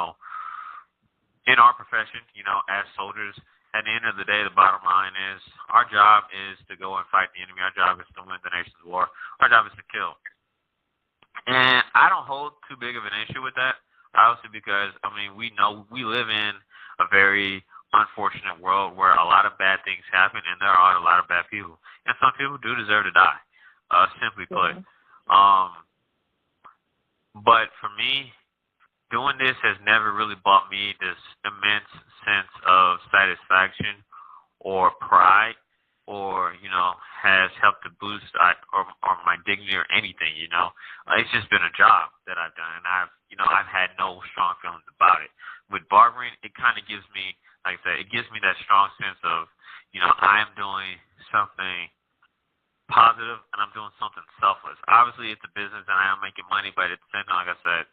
our profession, as soldiers, at the end of the day, the bottom line is our job is to go and fight the enemy. Our job is to win the nation's war. Our job is to kill. And I don't hold too big of an issue with that, obviously, because, we know we live in a very unfortunate world where a lot of bad things happen, and there are a lot of bad people. And some people do deserve to die, simply put. But for me, doing this has never really brought me this immense sense of satisfaction or pride, or has helped to boost or my dignity or anything. It's just been a job that I've done, and I've had no strong feelings about it. With barbering, it kind of gives me, like I said, it gives me that strong sense of I am doing something positive and I'm doing something selfless. Obviously, it's a business and I am making money, but at the same time, like I said,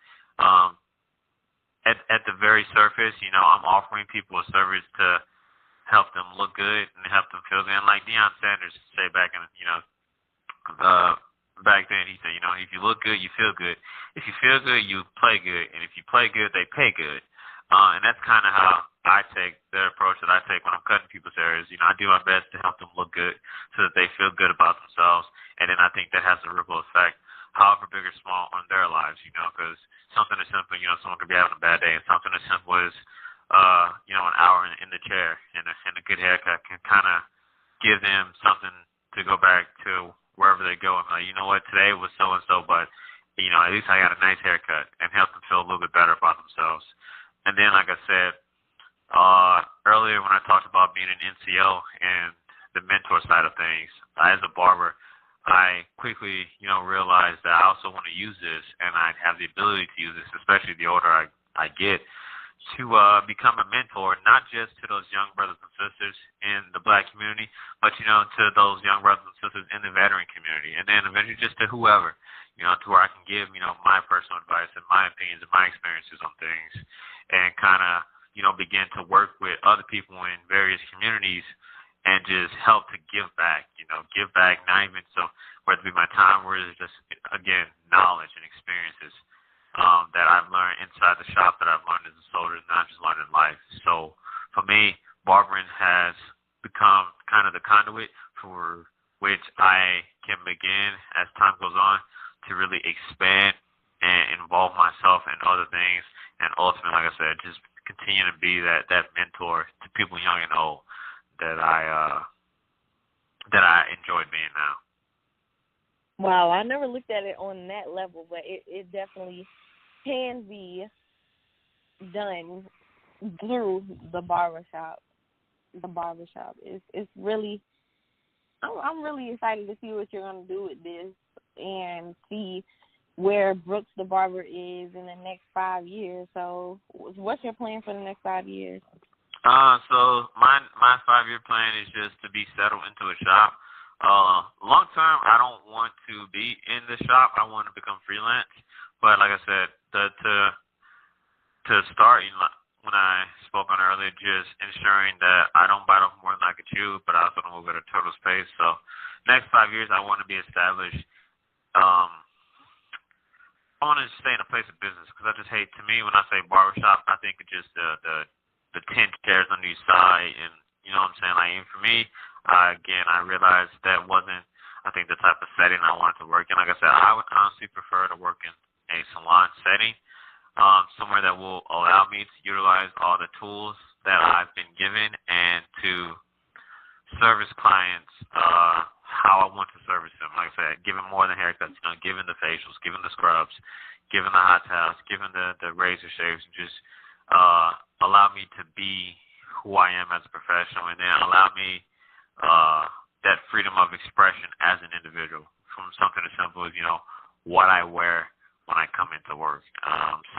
at the very surface, I'm offering people a service to help them look good and help them feel good. And like Deion Sanders said back then, he said, if you look good, you feel good. If you feel good, you play good. And if you play good, they pay good. And that's kind of how I take the approach that I take when I'm cutting people's hairs. I do my best to help them look good so that they feel good about themselves. And then I think that has a ripple effect, however big or small, on their lives, because something as simple, someone could be having a bad day, and something as simple as, an hour in the chair and a good haircut can kind of give them something to go back to wherever they go. I'm like, today was so-and-so, but, at least I got a nice haircut, and help them feel a little bit better about themselves. And then, like I said, earlier when I talked about being an NCO and the mentor side of things, as a barber, I quickly, realized that I also want to use this, and I have the ability to use this, especially the older I get, to become a mentor, not just to those young brothers and sisters in the black community, but, to those young brothers and sisters in the veteran community, and then eventually just to whoever, to where I can give, my personal advice and my opinions and my experiences on things, and kind of, begin to work with other people in various communities and just help to give back, give back, not even so, whether it be my time or it's just, again, knowledge and experiences that I've learned inside the shop, that I've learned as a soldier, not just learned in life. So for me, barbering has become kind of the conduit for which I can begin, as time goes on, to really expand and involve myself in other things, and ultimately, like I said, just continue to be that mentor to people young and old that I enjoy being now. Wow, I never looked at it on that level, but it definitely can be done through the barbershop. The barbershop it's really. I'm really excited to see what you're gonna do with this and see where Brooks the Barber is in the next 5 years. So, what's your plan for the next 5 years? So my 5-year plan is just to be settled into a shop. Long term, I don't want to be in the shop. I want to become freelance. But like I said, to start, when I spoke on earlier, just ensuring that I don't bite off more than I could chew, but I also don't move at a total pace. So next 5 years, I want to be established. I want to stay in a place of business because I just hate, to me, when I say barbershop, I think of just the 10 chairs on each side, and you know what I'm saying? Like, even for me, I realized that wasn't, I think, the type of setting I wanted to work in. Like I said, I would honestly prefer to work in a salon setting, somewhere that will allow me to utilize all the tools that I've been given and to service clients how I want to service them. Like I said, giving more than haircuts, giving the facials, giving the scrubs, giving the hot towels, giving the razor shaves, and just allow me to be who I am as a professional, and then allow me that freedom of expression as an individual, from something as simple as, what I wear when I come into work.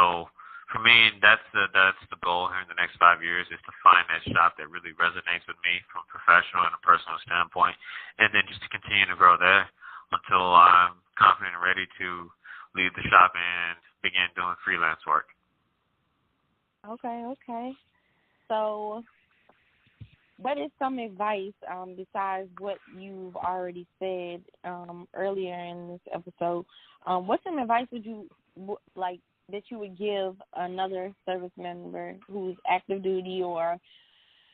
So for me, that's the goal here in the next 5 years, is to find that shop that really resonates with me from a professional and a personal standpoint, and then just to continue to grow there until I'm confident and ready to leave the shop and begin doing freelance work. Okay. So what is some advice, besides what you've already said earlier in this episode? What's some advice would you like that you would give another service member who's active duty, or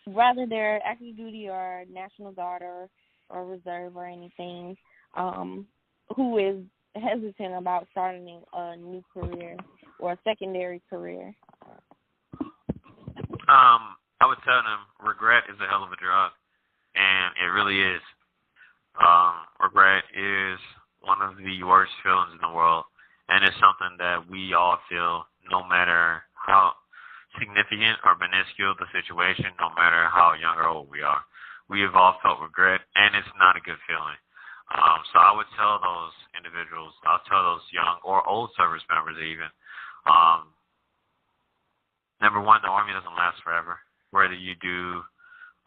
rather they're active duty or National Guard or Reserve or anything, who is hesitant about starting a new career or a secondary career? I would tell them regret is a hell of a drug, and it really is. Regret is one of the worst feelings in the world, and it's something that we all feel, no matter how significant or minuscule the situation, no matter how young or old we are. We have all felt regret, and it's not a good feeling. So I would tell those individuals, I'll tell those young or old service members even, number one, the Army doesn't last forever. Whether you do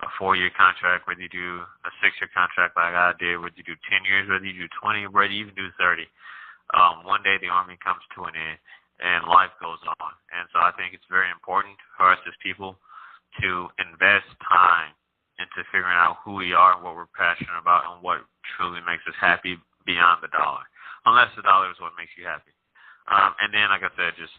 a 4-year contract, whether you do a 6-year contract like I did, whether you do 10 years, whether you do 20, whether you even do 30, one day the Army comes to an end and life goes on. And so I think it's very important for us as people to invest time into figuring out who we are and what we're passionate about and what truly makes us happy beyond the dollar, unless the dollar is what makes you happy. And then, like I said, just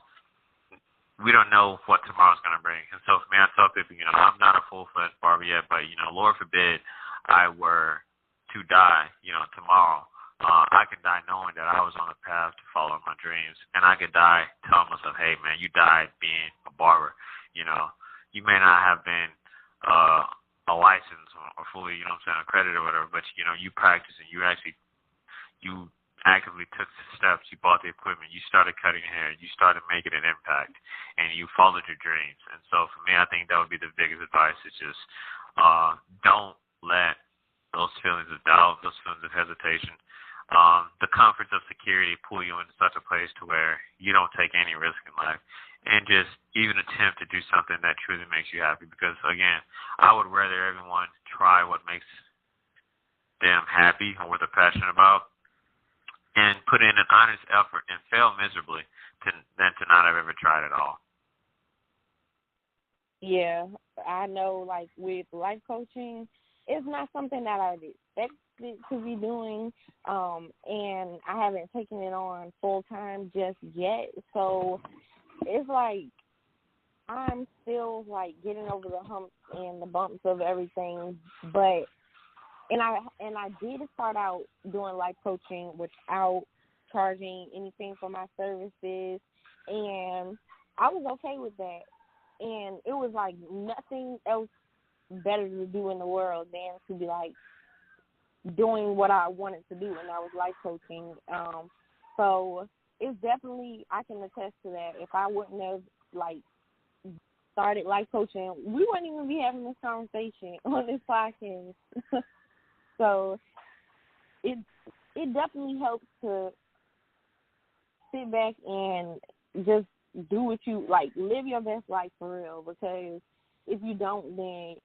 we don't know what tomorrow's going to bring. And so for me, I tell people, I'm not a full-fledged barber yet, but, Lord forbid I were to die, tomorrow. I could die knowing that I was on a path to follow my dreams. And I could die telling myself, hey, man, you died being a barber. You may not have been a license or fully, accredited or whatever, but, you practiced and you actively took the steps, you bought the equipment, you started cutting hair, you started making an impact, and you followed your dreams. And so for me, I think that would be the biggest advice, is just don't let those feelings of doubt, those feelings of hesitation, the comforts of security pull you into such a place to where you don't take any risk in life, and just even attempt to do something that truly makes you happy. Because, again, I would rather everyone try what makes them happy or what they're passionate about, and put in an honest effort and fail miserably than to not have ever tried at all. Yeah, I know, like, with life coaching, it's not something that I expected to be doing, and I haven't taken it on full-time just yet. So it's like I'm still, like, getting over the humps and the bumps of everything, but And I did start out doing life coaching without charging anything for my services, and I was okay with that. and it was like nothing else better to do in the world than to be like doing what I wanted to do, and I was life coaching. So it's definitely, I can attest to that. If I wouldn't have like started life coaching, we wouldn't even be having this conversation on this podcast. So it definitely helps to sit back and just do what you like, live your best life for real, because if you don't, then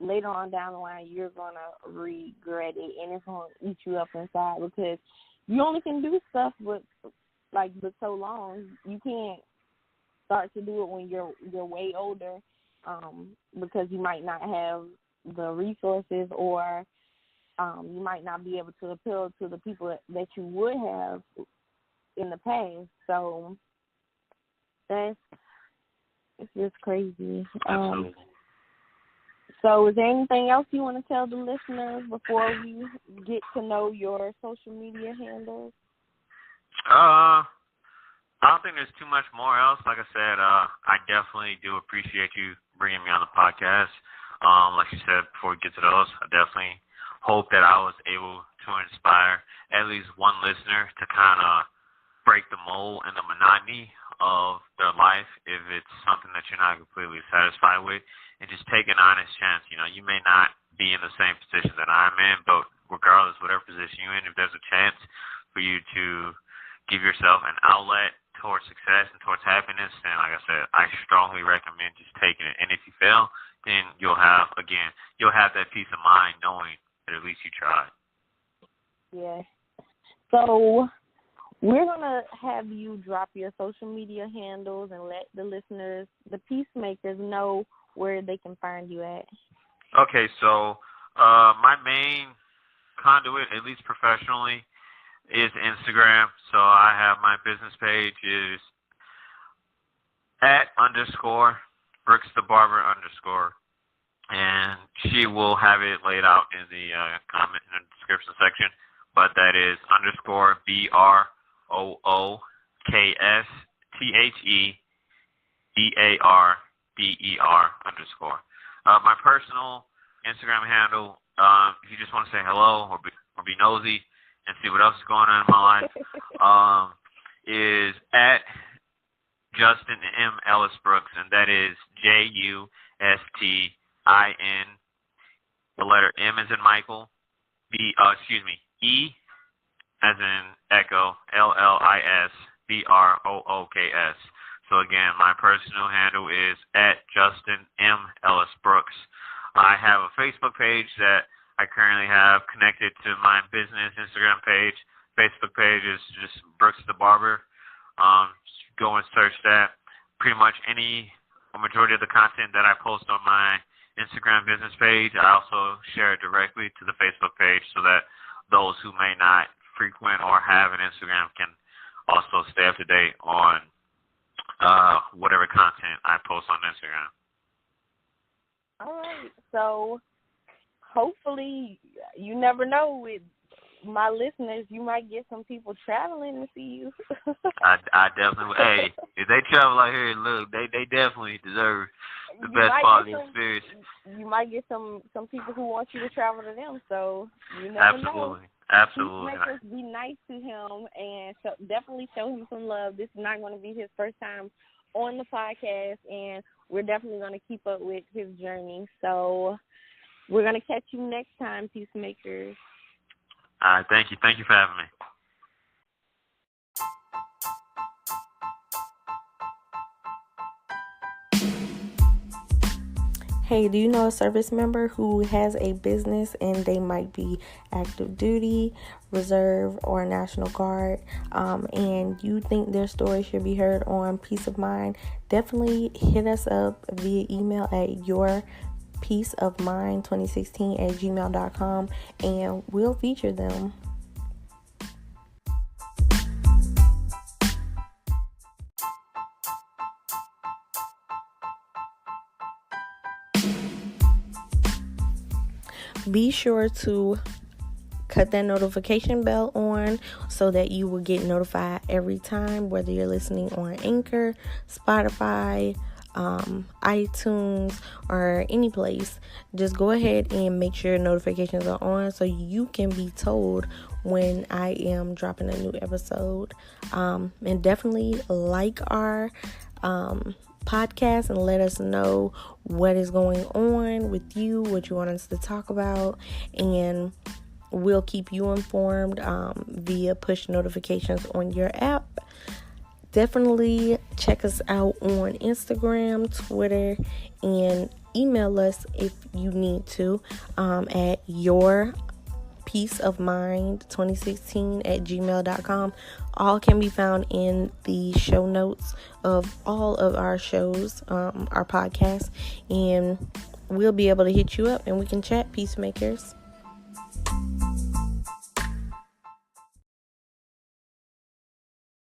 later on down the line you're gonna regret it, and it's gonna eat you up inside, because you only can do stuff but so long. You can't start to do it when you're way older, because you might not have the resources, or you might not be able to appeal to the people that you would have in the past. So it's just crazy. So is there anything else you want to tell the listeners before we get to know your social media handles? I don't think there's too much more else. Like I said, I definitely do appreciate you bringing me on the podcast. Like you said, before we get to those, I definitely hope that I was able to inspire at least one listener to kind of break the mold and the monotony of their life if it's something that you're not completely satisfied with, and just take an honest chance. You know, you may not be in the same position that I'm in, but regardless, whatever position you're in, if there's a chance for you to give yourself an outlet towards success and towards happiness, then like I said, I strongly recommend just taking it. And if you fail, then you'll have that peace of mind knowing that at least you tried. Yeah. So we're going to have you drop your social media handles and let the listeners, the peacemakers, know where they can find you at. Okay, so my main conduit, at least professionally, is Instagram. So I have my business page is @_Brooks The Barber _, and she will have it laid out in the comment in the description section. But that is _BROOKSTHEBARBER _. My personal Instagram handle, if you just want to say hello or be nosy and see what else is going on in my life, is @Justin M. Ellis Brooks, and that is JUSTIN, the letter M as in Michael, E as in Echo, LLISBROOKS. So again, my personal handle is @Justin M. Ellis Brooks. I have a Facebook page that I currently have connected to my business Instagram page. Facebook page is just Brooks the Barber. Go and search that. Pretty much a majority of the content that I post on my Instagram business page, I also share it directly to the Facebook page so that those who may not frequent or have an Instagram can also stay up to date on whatever content I post on Instagram. All right. So hopefully, you never know, with my listeners, you might get some people traveling to see you. I definitely, hey, if they travel out here, look, they definitely deserve the best quality experience. You might get some people who want you to travel to them, so you never know. Absolutely. Peacemakers, be nice to him, and definitely show him some love. This is not going to be his first time on the podcast, and we're definitely going to keep up with his journey. So we're going to catch you next time, Peacemakers. All right, thank you. Thank you for having me. Hey, do you know a service member who has a business and they might be active duty, reserve, or National Guard, and you think their story should be heard on Peace of Mind? Definitely hit us up via email at yourpeaceofmind2016@gmail.com, and we'll feature them. Be sure to cut that notification bell on so that you will get notified every time, whether you're listening on Anchor, Spotify, iTunes, or any place, just go ahead and make sure notifications are on so you can be told when I am dropping a new episode. And definitely like our podcast and let us know what is going on with you, what you want us to talk about, and we'll keep you informed via push notifications on your app. Definitely check us out on Instagram, Twitter, and email us if you need to at your peaceofmind2016@gmail.com. All can be found in the show notes of all of our shows, our podcasts, and we'll be able to hit you up and we can chat, peacemakers.